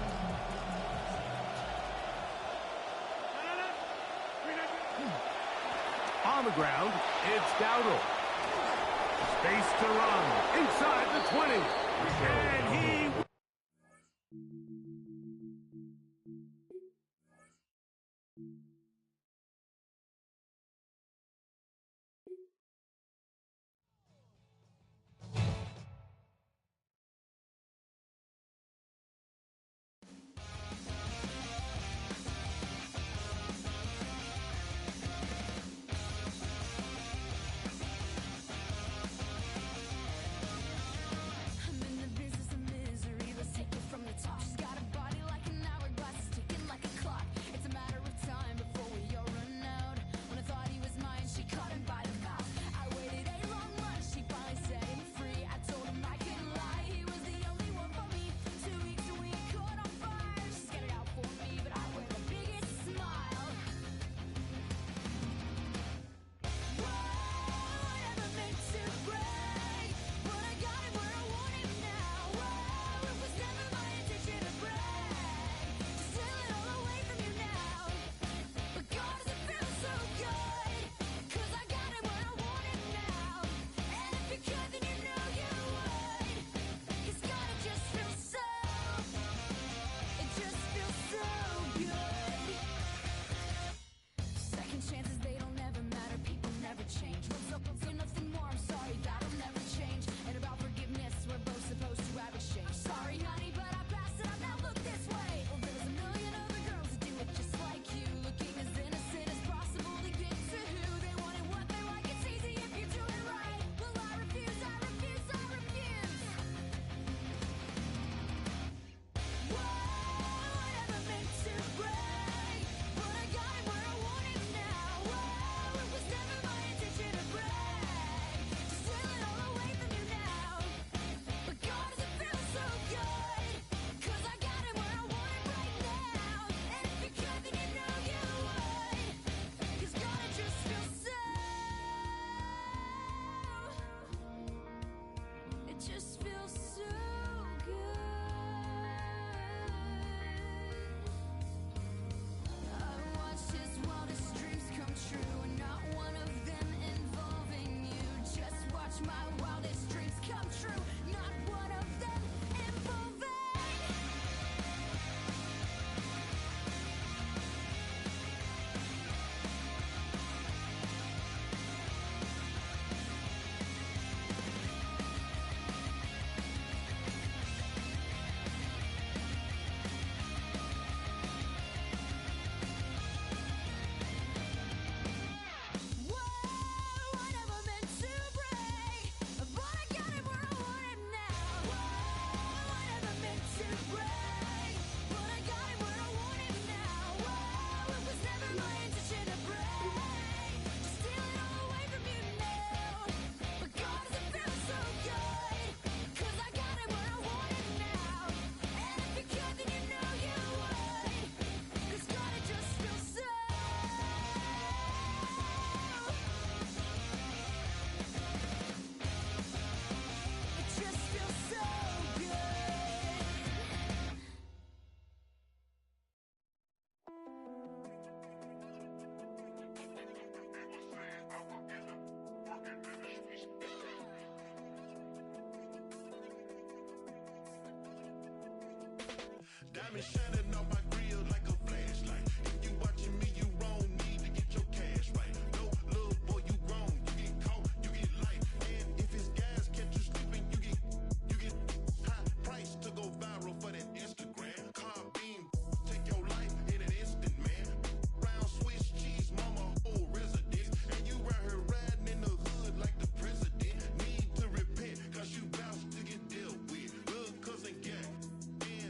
On the ground, it's Dowdle. Space to run inside the 20. And he... Diamond shining on my grill like a flashlight. If you watching me, you wrong. Need to get your cash right. No, little boy, you wrong. You get caught, you get life. And if it's guys catch you sleeping, you get high price to go viral for that Instagram. Car beam, take your life in an instant, man. Round Swiss cheese, mama, whole residence. And you right here riding in the hood like the president. Need to repent, cause you bout to get dealt with. Little cousin gang,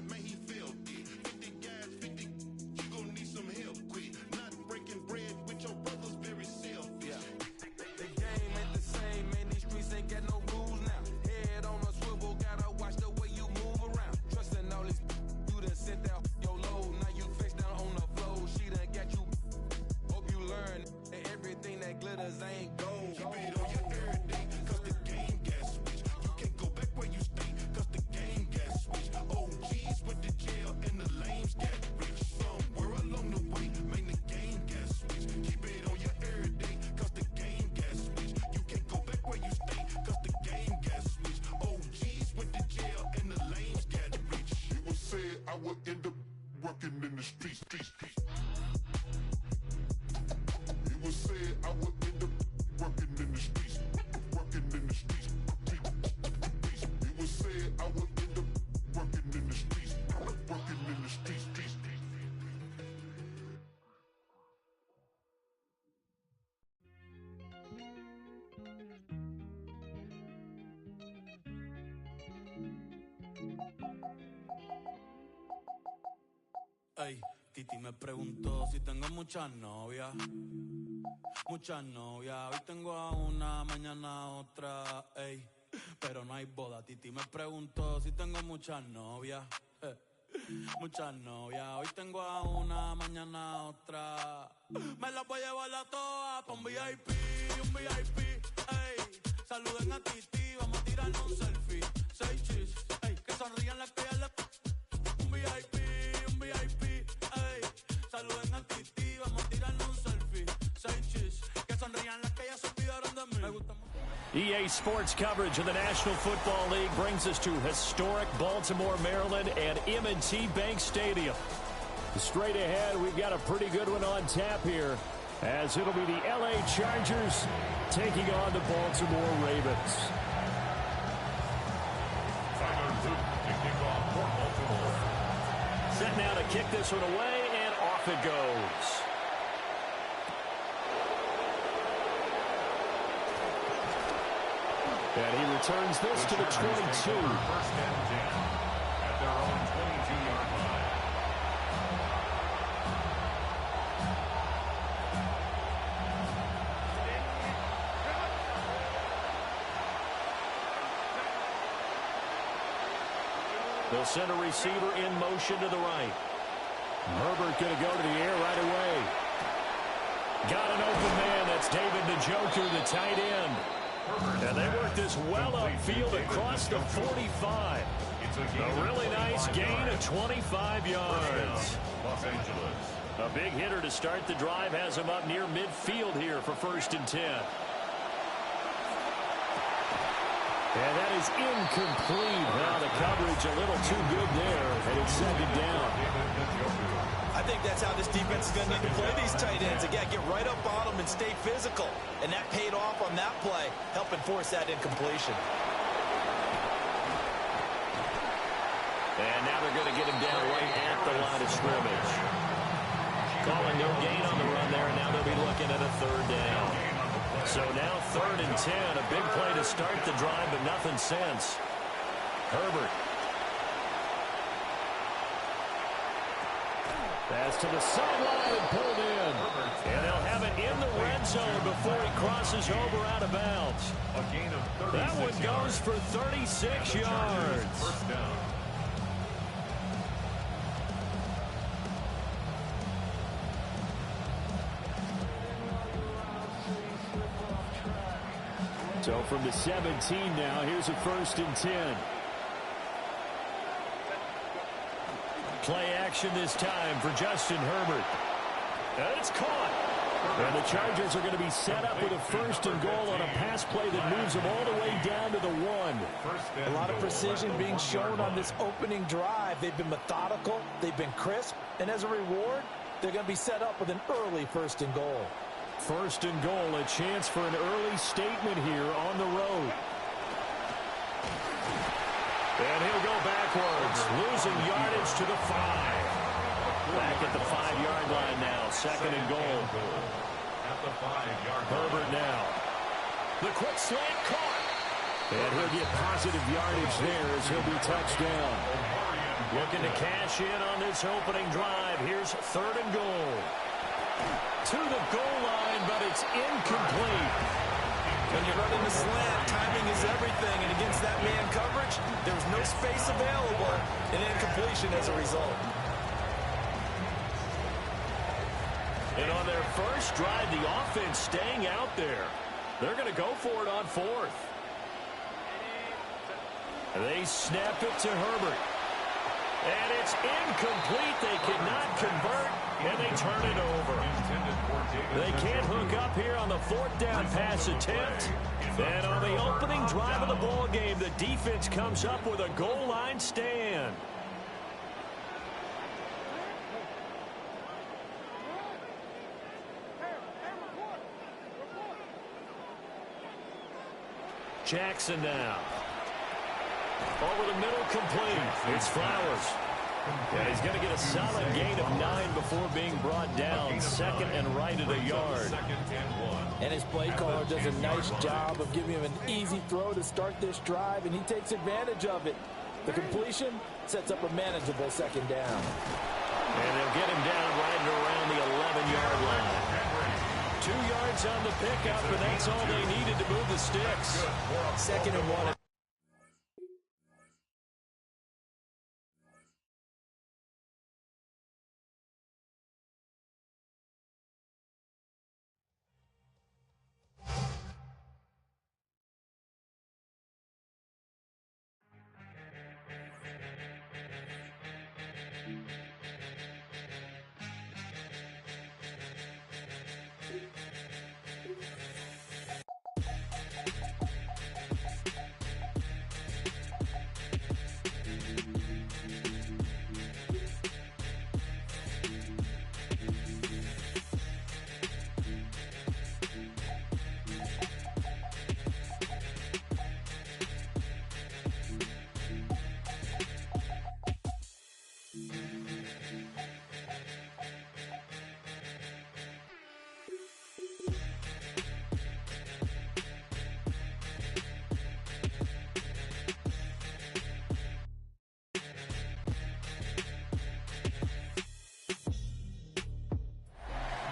man, he felt it. 50 guys, 50, you gon' need some help quick. Not breaking bread with your brothers, very selfish. The game ain't the same, man. These streets ain't got no rules now. Head on a swivel, gotta watch the way you move around. Trusting all these you done sent out your load. Now you face down on the floor. She done got you. Hope you learn that everything that glitters ain't gold. Keep it on your everyday, cause the game got switched. You can't go back where you stay, cause the game got switched. OGs went to jail and the lames got rich. Somewhere along the way, man, the game got switched. Keep it on your everyday, cause the game got switched. You can't go back where you stay, cause the game got switched. OGs went to jail and the lames got rich. It was said I would end up working in the streets. It was said I would end up working in the streets. It was said I would end up working in the streets. Ey, Titi me preguntó si tengo muchas novias. Muchas novias, hoy tengo a una, mañana a otra, ey. Pero no hay boda, Titi me preguntó si tengo muchas novias. Muchas novias, hoy tengo a una, mañana a otra. Me las voy a llevar a todas pa' un VIP, ey. Saluden a Titi, vamos a tirarnos un selfie. 6 chis, ey, que sonrían las que ya le... Un VIP, ey. Saluden a Titi, vamos a tirarnos un selfie. 6 chis, que sonrían las que ya se olvidaron de mí. Me gusta mucho. EA Sports coverage of the National Football League brings us to historic Baltimore, Maryland and M&T Bank Stadium. Straight ahead, we've got a pretty good one on tap here, as it'll be the LA Chargers taking on the Baltimore Ravens. Set now to kick this one away, and off it goes. And he returns this to the 22. First and 10 at their own 22-yard line. They'll send a receiver in motion to the right. Herbert going to go to the air right away. Got an open man. That's David Njoku, the tight end. And they work this well upfield across the 45. A really nice gain of 25 yards. Los Angeles. A big hitter to start the drive has him up near midfield here for 1st and 10. And that is incomplete. Now the coverage a little too good there, and it's 2nd down. I think that's how this defense is going to need to play these tight ends. Again, get right up on them and stay physical. And that paid off on that play, helping force that incompletion. And now they're going to get him down right at the line of scrimmage. Calling no gain on the run there, and now they'll be looking at a 3rd down. So now 3rd and 10, a big play to start the drive, but nothing since. Herbert. Pass to the sideline and pulled in. And they'll have it in the red zone before he crosses over out of bounds. A gain of 36 that one goes for 36 yards. First down. So from the 17 now, here's a 1st and 10. Play action this time for Justin Herbert. And it's caught. And the Chargers are going to be set up with a 1st and goal on a pass play that moves them all the way down to the 1. A lot of precision being shown on this opening drive. drive, they've been methodical, they've been crisp, and as a reward, they're going to be set up with an early 1st and goal. 1st and goal, a chance for an early statement here on the road. And he'll go backwards, losing yardage to the 5. Back at the 5-yard line now, 2nd and goal. At the 5-yard line. Herbert now. The quick slant caught. And he'll get positive yardage there as he'll be touched down. Looking to cash in on this opening drive. Here's 3rd and goal. To the goal line, but it's incomplete. When you're running the slant, timing is everything. And against that man coverage, there's no space available. An incompletion as a result. And on their first drive, the offense staying out there. They're going to go for it on 4th. They snap it to Herbert. And it's incomplete. They cannot convert, and they turn it over. They can't hook up here on the 4th down pass attempt. And on the opening drive of the ball game, the defense comes up with a goal line stand. Jackson now. Over the middle, complete. It's Flowers. And he's going to get a solid gain of 9 before being brought down. 2nd and right at a yard. And his play caller does a nice job of giving him an easy throw to start this drive, and he takes advantage of it. The completion sets up a manageable 2nd down. And they'll get him down right around the 11-yard line. 2 yards on the pickup, and that's all they needed to move the sticks. 2nd and 1.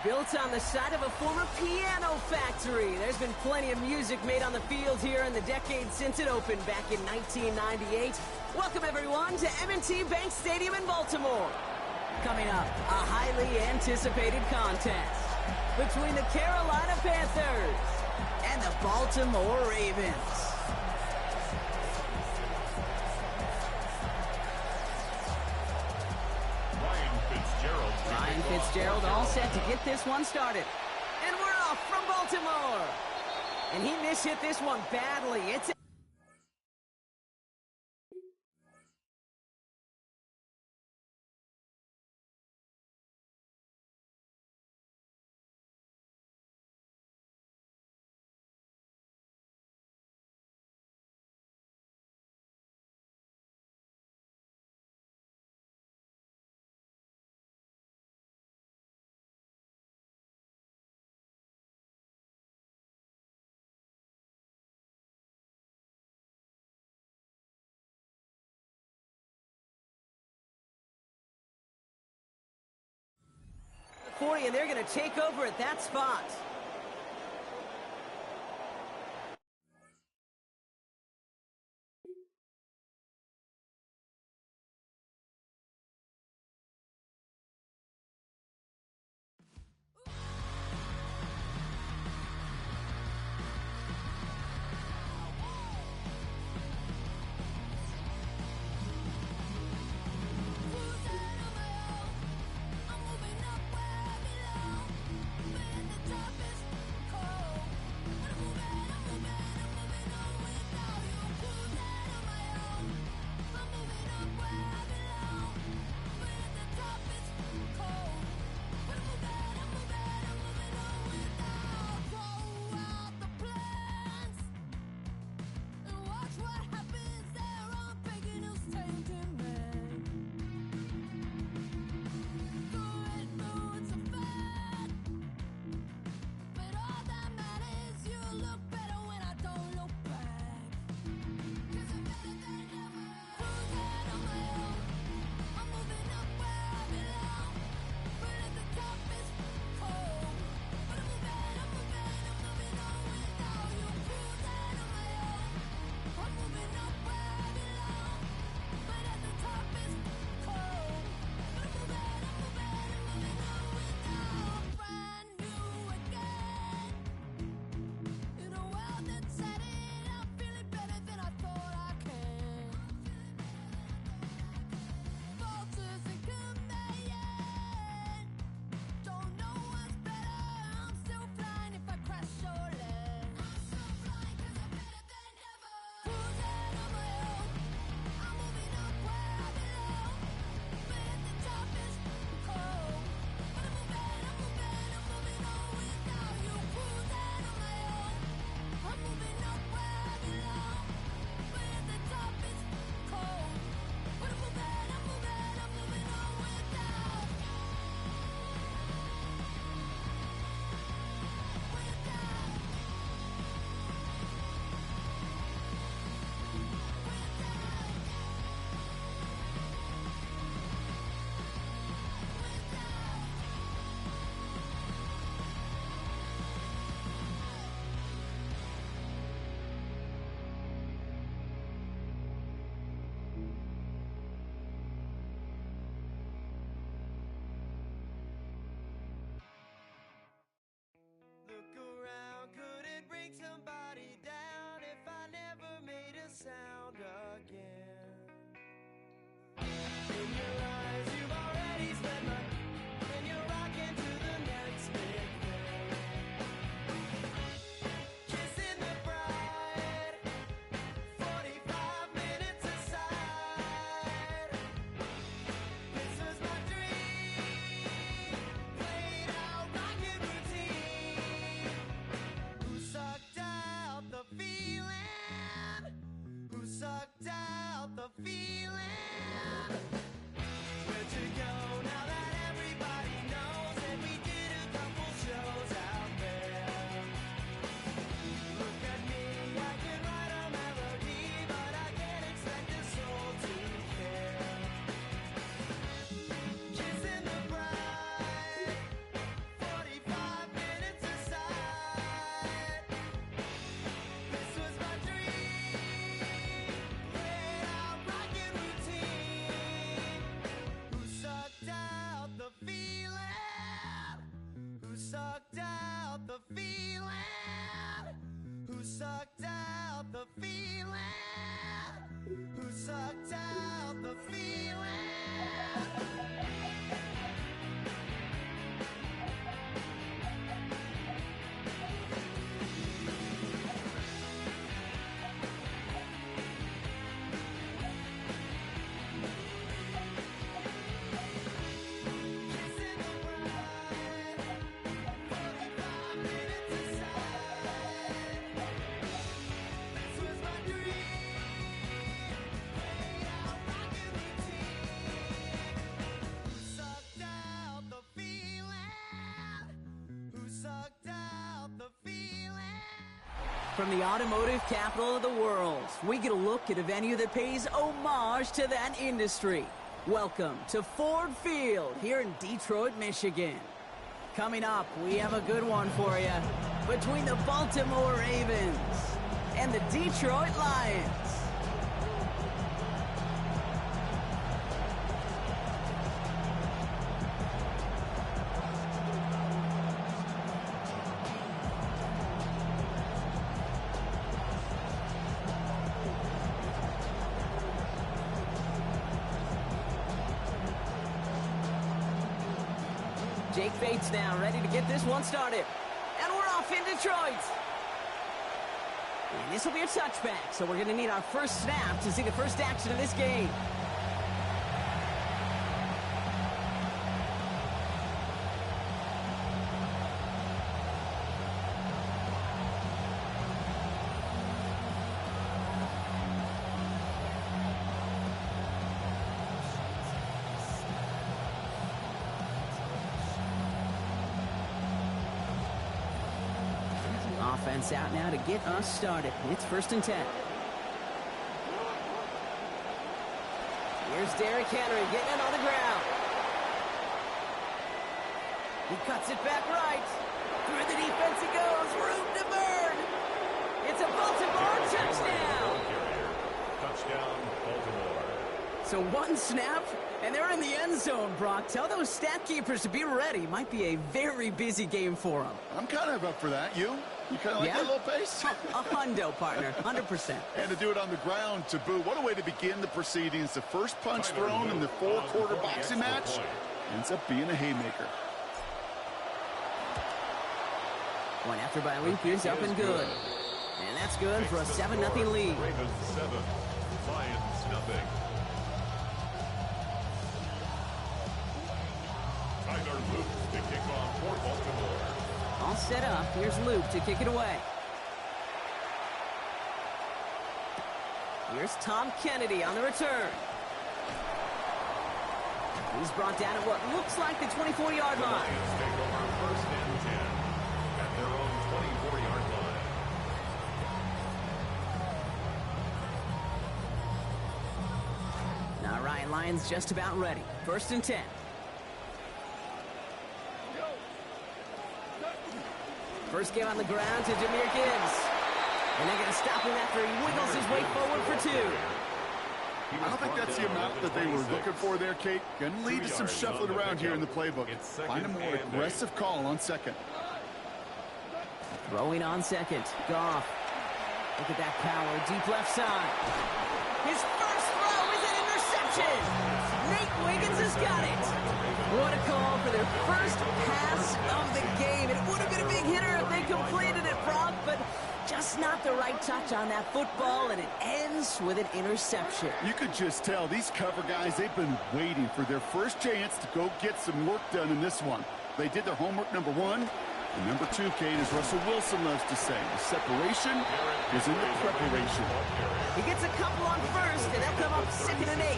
Built on the side of a former piano factory, there's been plenty of music made on the field here in the decade since it opened back in 1998. Welcome, everyone, to M&T Bank Stadium in Baltimore. Coming up, a highly anticipated contest between the Carolina Panthers and the Baltimore Ravens. Ryan Fitzgerald all set to get this one started. And we're off from Baltimore. And he mishit this one badly. It's and they're going to take over at that spot. out the feeling? Who sucked out the feeling? Who sucked out the feeling? From the automotive capital of the world, we get a look at a venue that pays homage to that industry. Welcome to Ford Field here in Detroit, Michigan. Coming up, we have a good one for you between the Baltimore Ravens and the Detroit Lions. Jake Bates now, ready to get this one started. And we're off in Detroit. And this will be a touchback, so we're going to need our first snap to see the first action of this game. Offense out now to get us started. It's 1st and 10. Here's Derrick Henry getting it on the ground. He cuts it back right. Through the defense he goes. Room to burn. It's a Baltimore touchdown. Touchdown, Baltimore. So one snap, and they're in the end zone, Brock. Tell those stat keepers to be ready. Might be a very busy game for them. I'm kind of up for that. You kind of like that little pace? A hundo, partner, 100%. And to do it on the ground, to boot. What a way to begin the proceedings. The first punch thrown in the four-quarter boxing match ends up being a haymaker. One after by Luke is up and good. And that's good for a 7-0 lead. Ravens 7, Lions nothing. Tyler Luke to kick off for Baltimore. All set up. Here's Luke to kick it away. Here's Tom Kennedy on the return. He's brought down at what looks like the 24-yard The line. Lions take over 1st and 10 at their own 24-yard line. All right, Lions just about ready. 1st and 10. First game on the ground to Jahmyr Gibbs. And they're going to stop him after he wiggles his way forward for 2. I don't think that's the amount that they were looking for there, Kate. Going to lead to some shuffling around here in the playbook. Find a more aggressive call on second. Throwing on second. Goff. Look at that power. Deep left side. His first throw is an interception. Nate Wiggins has got it. What a call for their first pass of the game. It would have been a big hitter if they completed it, Brock, but just not the right touch on that football, and it ends with an interception. You could just tell these cover guys, they've been waiting for their first chance to go get some work done in this one. They did their homework, number 1. And number 2, Kate, as Russell Wilson loves to say, the separation is in the preparation. He gets a couple on first, and they'll come up 2nd and 8.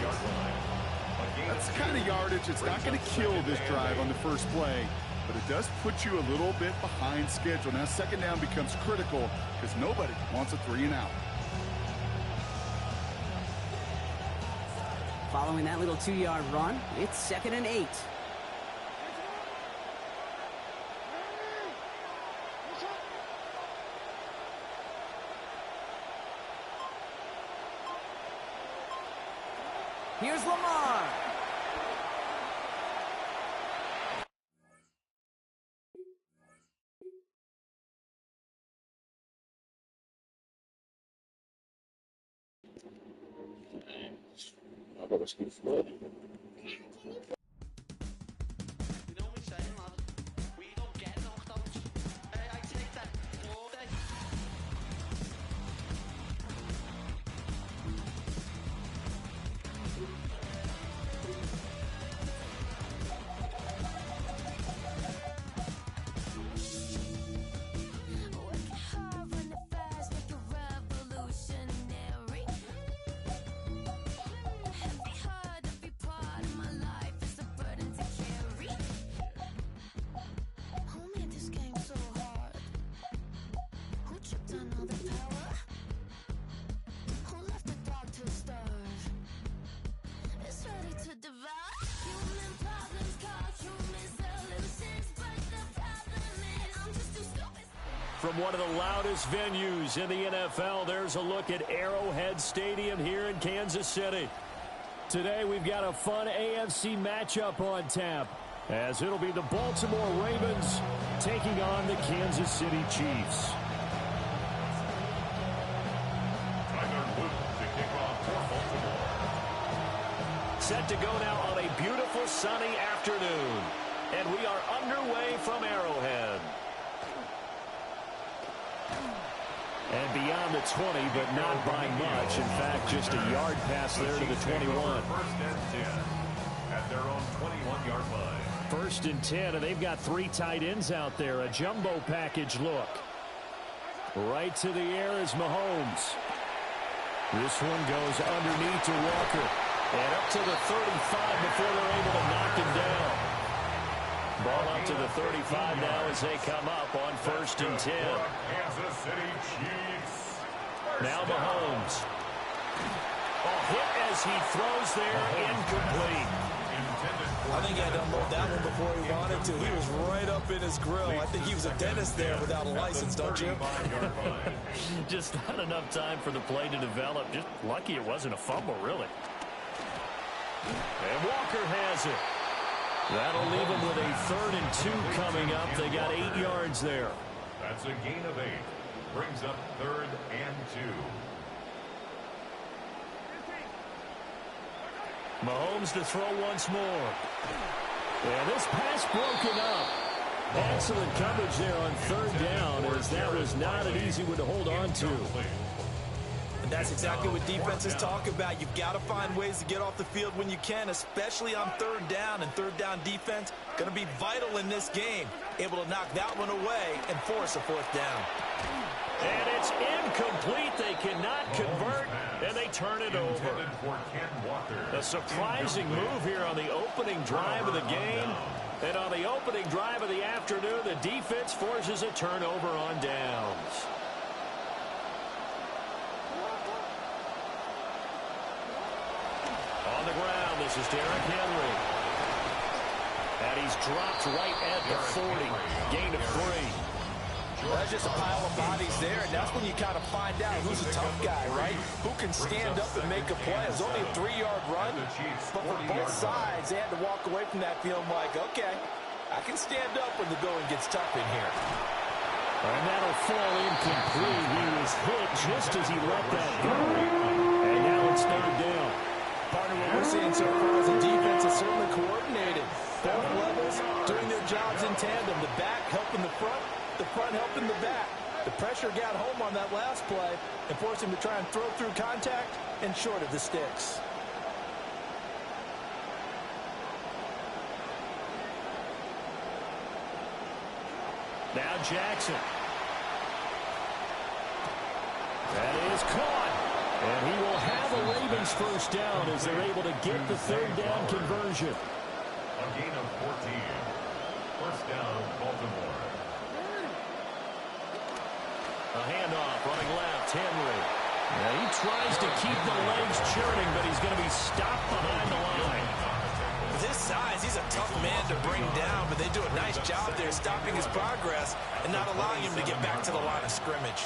That's the kind of yardage. It's not going to kill this drive on the first play, but it does put you a little bit behind schedule. Now, 2nd down becomes critical because nobody wants a 3-and-out. Following that little 2-yard run, it's 2nd and 8. Here's Lamar. From one of the loudest venues in the NFL, there's a look at Arrowhead Stadium here in Kansas City. Today we've got a fun AFC matchup on tap, as it'll be the Baltimore Ravens taking on the Kansas City Chiefs. Set to go now on a beautiful sunny afternoon, and we are underway from Arrowhead. And beyond the 20, but not by much. In fact, just a yard pass there to the 21. First and 10 at their own 21-yard line. First and 10, and they've got 3 tight ends out there. A jumbo package look. Right to the air is Mahomes. This one goes underneath to Walker. And up to the 35 before they're able to knock him down. Ball up to the 35 now as they come up on first and 10. Kansas City Chiefs. Now Mahomes. A hit as he throws there, incomplete. I think he had to unload that one before he wanted to. He was right up in his grill. I think he was a dentist there without a license, don't you? Just not enough time for the play to develop. Just lucky it wasn't a fumble, really. And Walker has it. That'll leave them with a 3rd and 2 coming up. They got 8 yards there. That's a gain of 8. Brings up 3rd and 2. Mahomes to throw once more. And this pass broken up. Excellent coverage there on 3rd down, as that was not an easy one to hold on to. And that's exactly what defenses talk about. You've got to find ways to get off the field when you can, especially on 3rd down. And 3rd down defense going to be vital in this game. Able to knock that one away and force a 4th down. And it's incomplete. They cannot convert, and they turn it over. A surprising move here on the opening drive of the game. And on the opening drive of the afternoon, the defense forces a turnover on downs. On the ground, this is Derrick Henry. And he's dropped right at the 40. Gain of 3. Well, that's just a pile of bodies there, and that's when you kind of find out who's a tough guy, right? Who can stand up and make a play. It was only a 3-yard run, but for both sides, they had to walk away from that feeling like, okay, I can stand up when the going gets tough in here. And that'll fall incomplete. He was hit just as he let that go. And now it's 3rd down. Partner, what we're seeing so far is the defense is certainly coordinated. Both levels doing their jobs in tandem. The back helping the front helping the back. The pressure got home on that last play and forced him to try and throw through contact and short of the sticks. Now Jackson. That is caught. And he will have a Ravens 1st down as they're able to get the 3rd down conversion. A gain of 14. 1st down, Baltimore. A handoff, running left, Henry. Now he tries to keep the legs churning, but he's going to be stopped behind the line. With his size, he's a tough man to bring down, but they do a nice job there stopping his progress and not allowing him to get back to the line of scrimmage.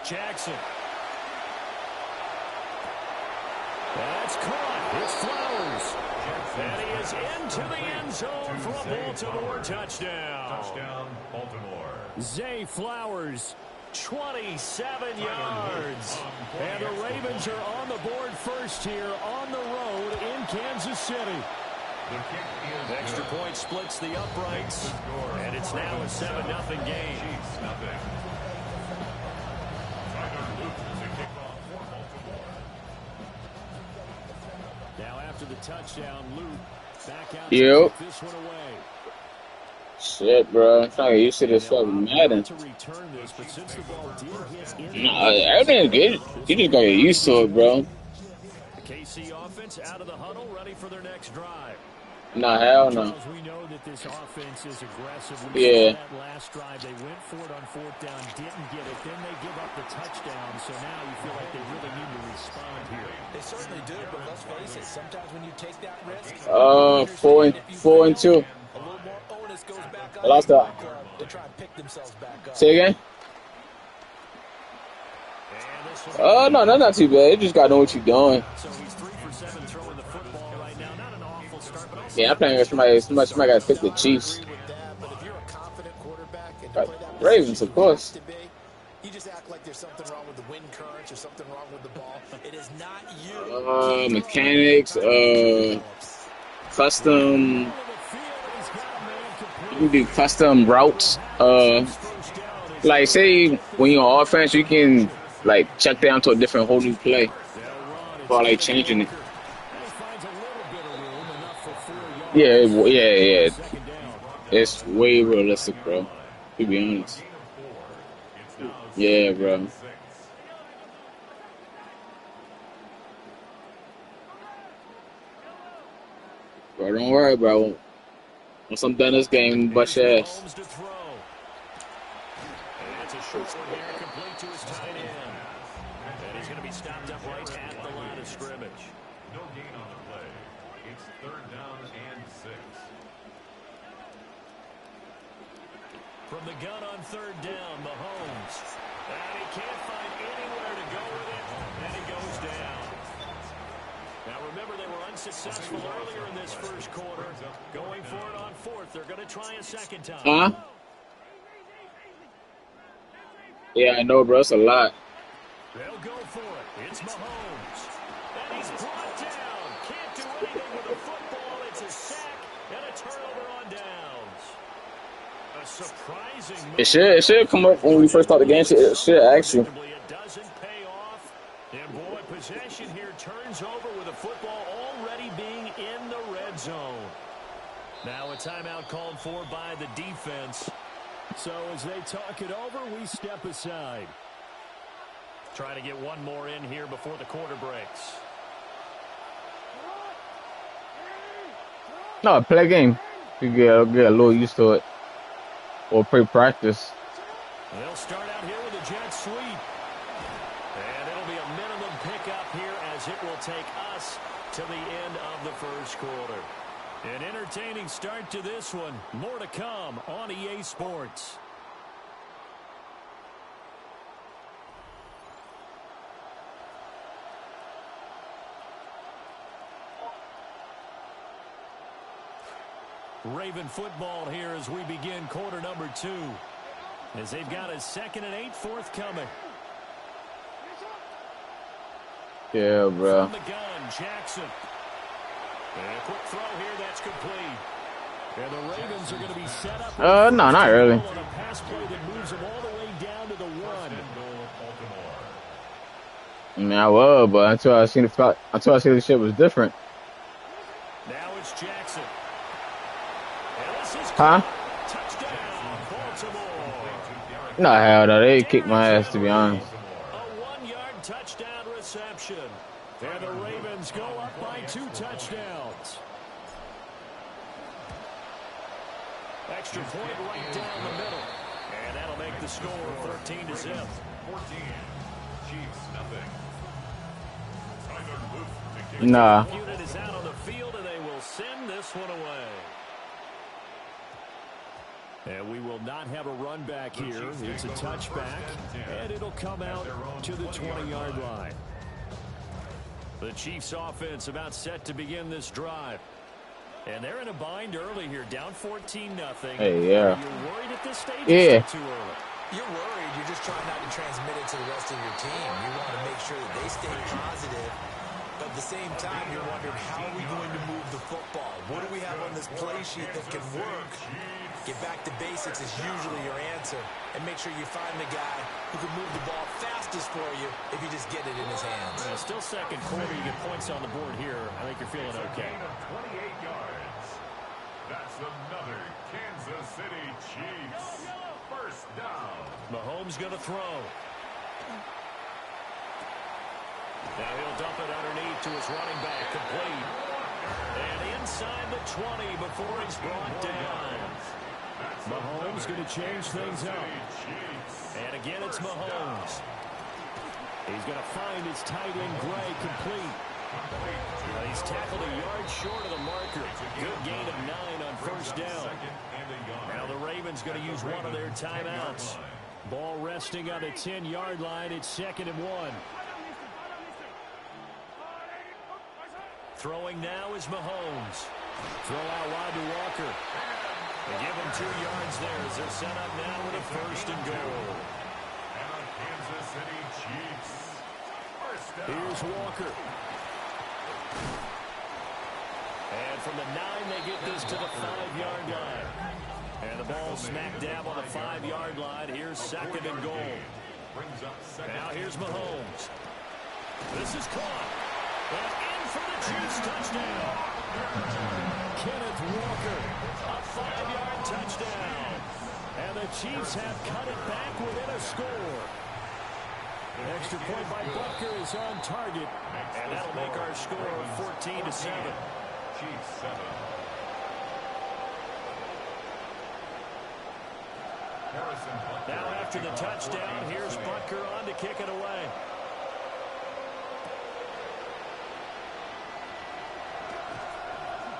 Jackson. That's caught. It's Flowers. And he is into the end zone for a Baltimore touchdown. Touchdown, Baltimore. Zay Flowers, 27 yards. And the Ravens are on the board first here on the road in Kansas City. Extra point splits the uprights, and it's now a 7-0 game. Now after the touchdown, Luke back out to take this one away. Shit, bro. I'm trying to get used to this fucking Madden. Nah, everything's good. You just gotta get used to it, bro. The KC offense out of the huddle, ready for their next drive. Nah, hell no. We know that this offense is aggressive. Yeah. That last drive, they went for it on 4th down, didn't get it. Then they give up the touchdown. So now you feel like they really need to respond here. They certainly do, but let's face it, sometimes when you take that risk, 4 and 2. a little more onus goes back on I lost that. to try and pick themselves back up. Say again? No, that's not too bad. You just gotta know what you're doing. So he's 3 for 7 throwing the football right now. Not an awful start, but also Yeah, I'm playing with somebody gotta pick the Chiefs. But if you're a confident quarterback and Right. Ravens, of course. you just act like there's something wrong with the wind currents or something wrong with the ball. It is not you. Mechanics, custom. You can do custom routes. Like say when you're on offense, you can like check down to a different whole new play, or like changing it. Yeah. It's way realistic, bro. To be honest. Yeah, bro. Bro, don't worry, bro. Once I'm done this game, bust your ass. And it's a short one here, complete to his tight end. And he's going to be stopped up right at the line of scrimmage. No gain on the play. It's 3rd down and 6. From the gun on 3rd down, Mahomes. And he can't find anywhere to go with it, and he goes down. Now remember, they were unsuccessful earlier in this first quarter. Going for it on 4th. They're going to try a second time. Huh? Yeah, I know, bro. It's a lot. They'll go for it. It's Mahomes. And he's brought down. Can't do anything with the football. It's a sack and a turnover on downs. A surprising move. It should come up when we first start the game. It should actually. It doesn't pay off. And boy, possession here turns over with the football already being in the red zone. Now a timeout called for by the defense. So as they talk it over, we step aside. Trying to get one more in here before the quarter breaks. No, play game. You get a little used to it. Or pre-practice. They'll start out here with a jet sweep. And it'll be a minimum pickup here as it will take us to the end of the first quarter. An entertaining start to this one. More to come on EA Sports. Raven football here as we begin quarter number 2. As they've got a 2nd and 8 forthcoming. Yeah, bro. From the gun, Jackson. And a quick throw here, that's complete. And the Ravens are going to be set up. No, not really. On a pass play that moves them all the way down to the 1. I mean, I was, but until I seen the shit was different. Now it's Jackson. Huh? Touchdown, Baltimore. No, hell no. They kicked my ass, to be honest. A 1-yard touchdown reception. And the Ravens go up by 2 touchdowns. Extra point right down the middle. And that'll make the score 13-0. 14. Chiefs, nothing. Nah. The unit is out on the field, and they will send this one away. And we will not have a run back here. It's a touchback, and it'll come out to the 20-yard line. The Chiefs offense about set to begin this drive. And they're in a bind early here, down 14-0. Hey, yeah. Are you worried at this stage? Yeah. It's still too early. You're worried. You're just trying not to transmit it to the rest of your team. You want to make sure that they stay positive. But at the same time, you're wondering, how are we going to move the football? What do we have on this play sheet that can work? Get back to basics is usually your answer. And make sure you find the guy who can move the ball fastest for you if you just get it in his hands. Still second quarter. You get points on the board here. I think you're feeling okay. 28 yards. That's another Kansas City Chiefs. First down. Mahomes going to throw. Now he'll dump it underneath to his running back, complete. And inside the 20 before he's brought down. Mahomes going to change things up. And again, it's Mahomes. He's going to find his tight end, Gray, complete. He's tackled a yard short of the marker. Good gain of 9 on first down. Now the Ravens going to use one of their timeouts. Ball resting on the 10-yard line. It's 2nd and 1. Throwing now is Mahomes. Throw out wide to Walker. They give him 2 yards there as they're set up now with a 1st and goal. And on Kansas City Chiefs. First down. Here's Walker. And from the 9, they get this to the 5-yard line. And the ball smack dab on the 5-yard line. Here's 2nd and goal. Now here's Mahomes. This is caught. And in for the Chiefs touchdown. Kenneth Walker, a 5-yard touchdown. And the Chiefs have cut it back within a score. An extra point by Butker is on target. And that'll make our score 14-7. Chiefs 7. Now after the touchdown, here's Butker on to kick it away.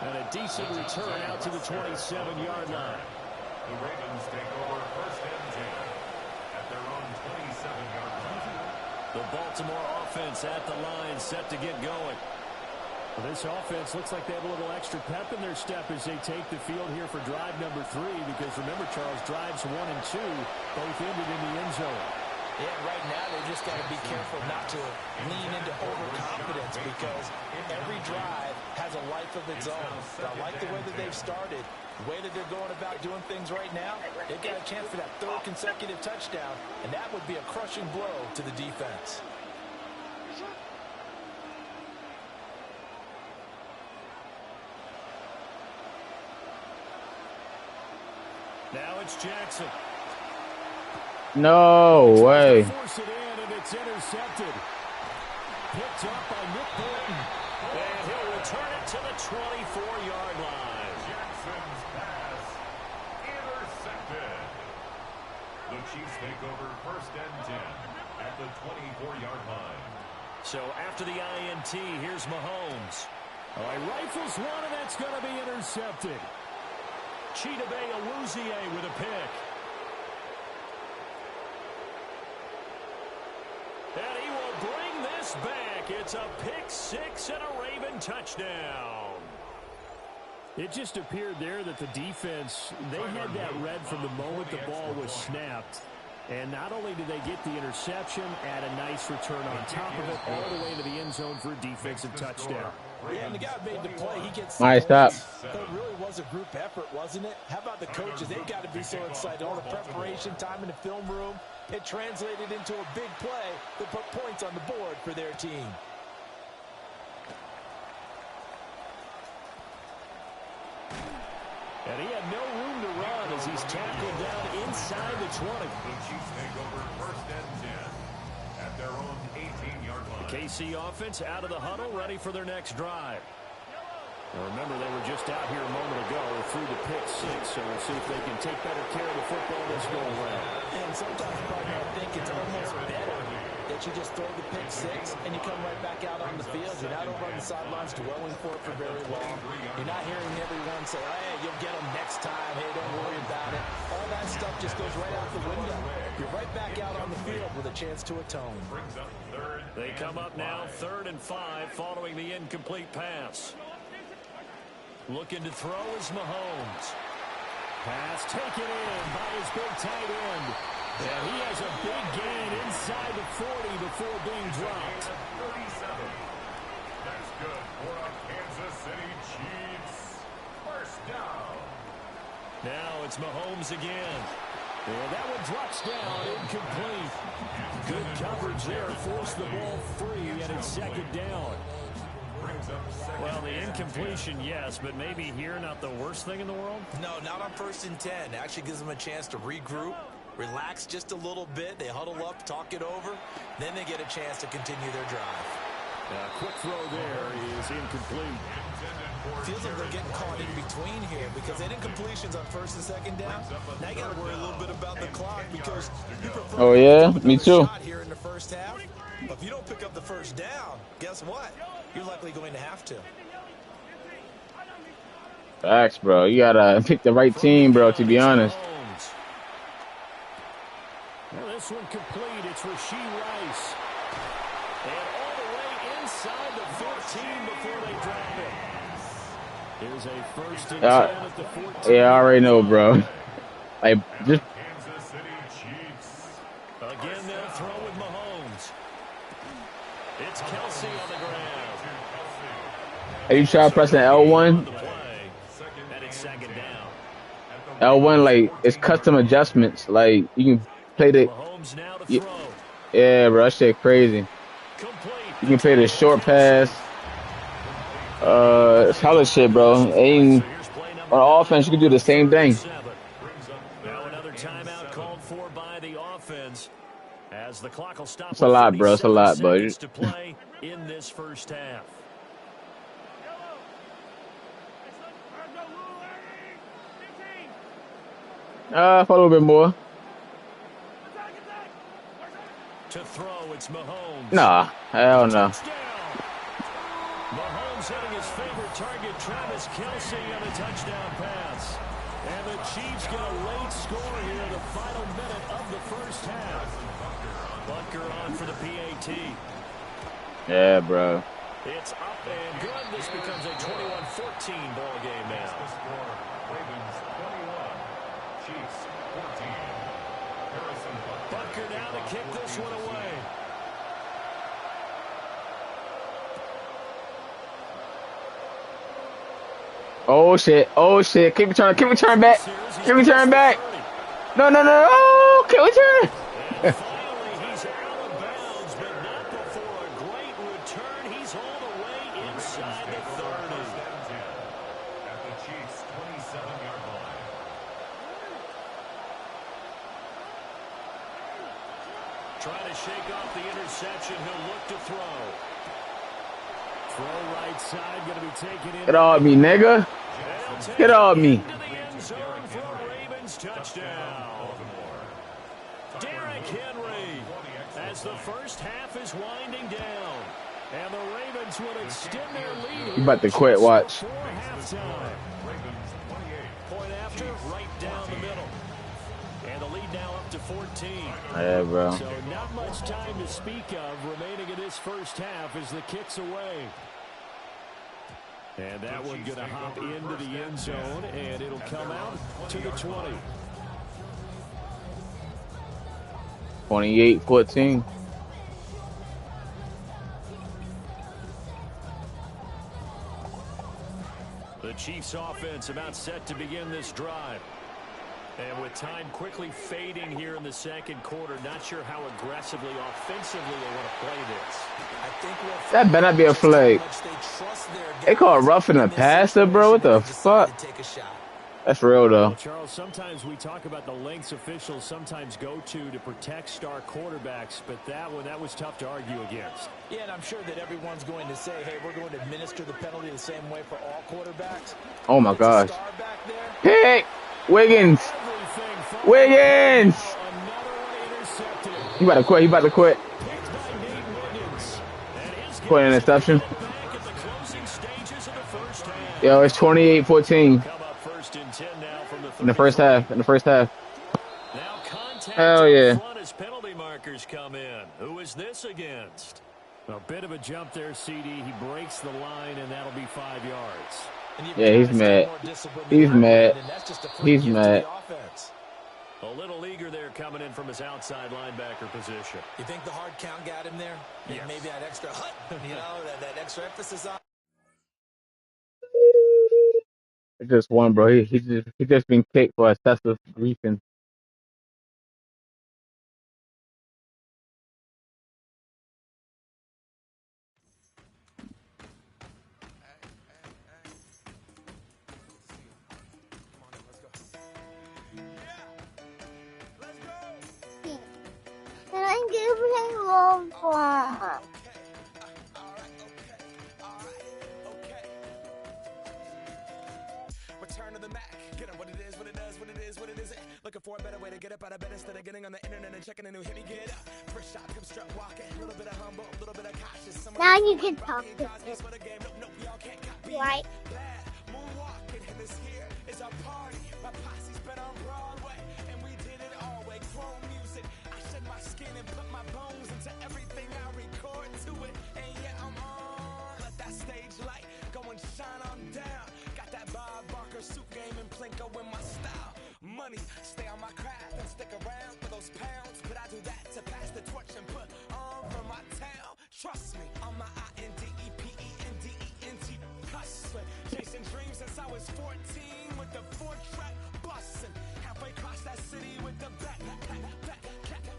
And a decent return out to the 27-yard line. The Ravens take over 1st and 10 at their own 27-yard line. The Baltimore offense at the line, set to get going. Well, this offense looks like they have a little extra pep in their step as they take the field here for drive number 3. Because remember, Charles, drives 1 and 2 both ended in the end zone. Yeah, right now they just got to be careful not to lean into overconfidence because every drive has a life of its own. But I like the way that they've started, the way that they're going about doing things right now. They've got a chance for that 3rd consecutive touchdown, and that would be a crushing blow to the defense. Now it's Jackson. No way. Force it in, and it's intercepted. Picked up by Nick Bolton. And he'll return it to the 24-yard line. Jackson's pass intercepted. The Chiefs take over 1st and 10 at the 24-yard line. So after the INT, here's Mahomes. Oh, he rifles one, and that's going to be intercepted. Chidobe Awuzie with a pick. And he will bring this back. It's a pick 6 and a Raven touchdown. It just appeared there that the defense, they had that read from the moment the ball was snapped. And not only did they get the interception, add a nice return on top of it, all the way to the end zone for a defensive touchdown. Yeah, and the guy made the play. He gets Nice stop. It really was a group effort, wasn't it? How about the coaches? They've got to be so excited. All the preparation, time in the film room, it translated into a big play that put points on the board for their team. And he had no room to run as he's tackled down inside the 20. The Chiefs take over 1st and 10 at their own 18-yard line. The KC offense out of the huddle, ready for their next drive. Now remember, they were just out here a moment ago through the pick 6, so we'll see if they can take better care of the football this go around. And sometimes, partner, I think it's almost better that you just throw the pick 6 and you come right back out on the field. You're not over on the sidelines dwelling for it for very long. You're not hearing everyone say, oh, hey, you'll get them next time. Hey, don't worry about it. All that stuff just goes right out the window. You're right back out on the field with a chance to atone. They come up now 3rd and 5 following the incomplete pass. Looking to throw is Mahomes. Pass taken in by his big tight end. And he has a big gain inside the 40 before being dropped. 37. That's good for a Kansas City Chiefs. First down. Now it's Mahomes again. And that one drops down, incomplete. Good coverage there, forced the ball free, and it's second down. Well, the incompletion, yes, but maybe here not the worst thing in the world? No, not on 1st and 10. Actually gives them a chance to regroup, relax just a little bit. They huddle up, talk it over. Then they get a chance to continue their drive. Quick throw there is incomplete. Feels like they're getting caught in between here because they did incompletions on 1st and 2nd down. Now you got to worry a little bit about the clock because you prefer Oh, yeah? Me too. shot here in the first half. But if you don't pick up the first down, guess what? You're likely going to have to. Facts, bro. You gotta pick the right team, bro, to be honest. Well, this one complete. It's Rashee Rice. And all the way inside the 14 before they drop it. Here's a 1st and 10 at the 14. Yeah, I already know, bro. Like, just Kansas City Chiefs. again, they'll throw with Mahomes. It's Kelsey on the ground. are you trying pressing L1? And it's second down. L1, like, it's custom adjustments. Like, you can play the... Mahomes now to throw. Yeah, bro, that shit crazy. You can play the short pass. It's hella shit, bro. And on offense, you can do the same thing. Now another timeout called for by the offense. As the clock will stop. It's a lot, bro. It's a lot, bro. To play in this first half. A little bit more. To throw, it's Mahomes. Nah, hell no. Mahomes hitting his favorite target, Travis Kelsey, on a touchdown pass. And the Chiefs get a late score here in the final minute of the first half. Bunker on for the PAT. Yeah, bro. It's up and good. This becomes a 21-14 ball game now. Ravens 21. Chiefs 14. Harrison Bunker now to kick this one away. Oh shit! Oh shit! Keep return! Keep return back! Keep return back! No! No! No! Oh! Keep return! Finally, he's out of bounds, but not before a great return. He's all the way inside the 30. At the Chiefs 27-yard line. Trying to shake off the interception. He'll look to throw. Throw right side, going to be taken in. Get off me, nigga! Get off me! Into the end zone for a Ravens touchdown. Derrick Henry, as the first half is winding down. And the Ravens would extend their lead. You about to quit, watch. Before halftime. Ravens 28. Point after, right down the middle. And the lead now up to 14. Yeah, bro. So not much time to speak of remaining in this first half as the kick's away. And that one going to hop into the end zone, and it'll come out to the 20. 28-14. The Chiefs offense about set to begin this drive. And with time quickly fading here in the second quarter, not sure how aggressively, offensively they want to play this. I think That better not be a flag. They call it roughing the passer, bro. What the fuck? That's real, though. Well, Charles, sometimes we talk about the lengths officials sometimes go to protect star quarterbacks, but that one, that was tough to argue against. Yeah, and I'm sure that everyone's going to say, hey, we're going to administer the penalty the same way for all quarterbacks. Oh, my gosh. Hey, Wiggins. Wiggins. He about to quit. He about to quit. Quit interception. Yo, it's 28-14. In the first half. In the first half. Hell yeah. As penalty markers come in. Who is this against? A bit of a jump there, CD. He breaks the line, and that'll be 5 yards. And you've Yeah, got he's to stay mad. more disciplined in He's the movement, mad. and that's just a free He's gift to mad. the offense. A little eager there coming in from his outside linebacker position. You think the hard count got him there? Yes. Maybe that extra hut, that extra emphasis on. It's just one, bro. He just been kicked for excessive griefing. Can I give him one? Return to the Mac. Get up what it is, what it does, what it is, what it isn't. Looking for a better way to get up out of bed instead of getting on the internet and checking a new hit. Me get up. First shot, come strut walking. A little bit of humble, a little bit of cautious. Now you can talk to him. Right? Moonwalking, and this here is our party. My posse's been on Broadway, and we did it all way. Chrome music. I shed my skin and put my bones into everything I record to it. And yeah, I'm on. Let that stage light go and shine on down. Got that Bob Barker suit game and Plinko in my style. Money, stay on my craft and stick around for those pounds. But I do that to pass the torch and put on for my town. Trust me, on my INDEPENDENT hustling. Chasing dreams since I was 14 with the 4-track bustin'. Halfway across that city with the back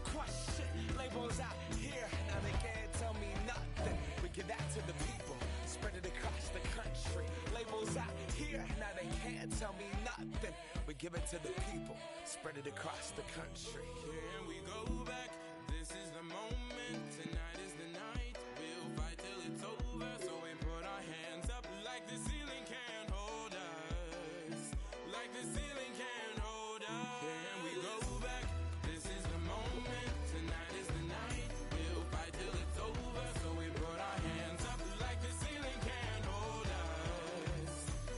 crush shit. Labels out here, now they can't tell me nothing. We give that to the people, spread it across the country. Labels out here, now they can't tell me nothing. We give it to the people, spread it across the country. Here we go back, this is the moment, tonight is the night. We'll fight till it's over, so we put our hands up like the ceiling can't hold us. Like the ceiling can't hold us. Here we go back, this is the moment, tonight is the night. We'll fight till it's over, so we put our hands up like the ceiling can't hold us.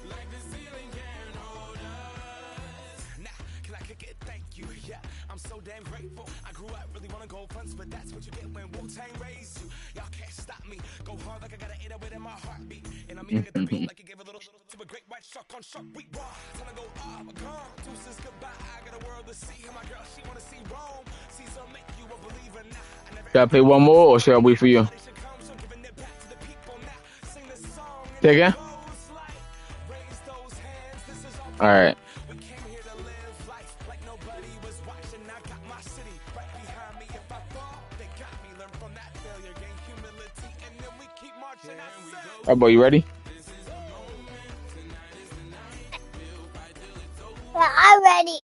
Like the ceiling can't hold us. Now, can I kick it? Thank you, yeah, I'm so damn grateful. I grew up really wanna go fronts, but that's what you get when Wu-Tang raised you. Y'all can't stop me. Go hard like I got an 808 in my heartbeat. And I'm eating at the beat like you give a little to a great white shark on shark week. Raw, time to go off, gone. Deuces goodbye. I got a world to see. And my girl, she wanna see Rome. Caesar make you a believer now. I never Should I play one more or should I wait for you? Say again? All right. All right, boy, you ready? Yeah, I'm ready.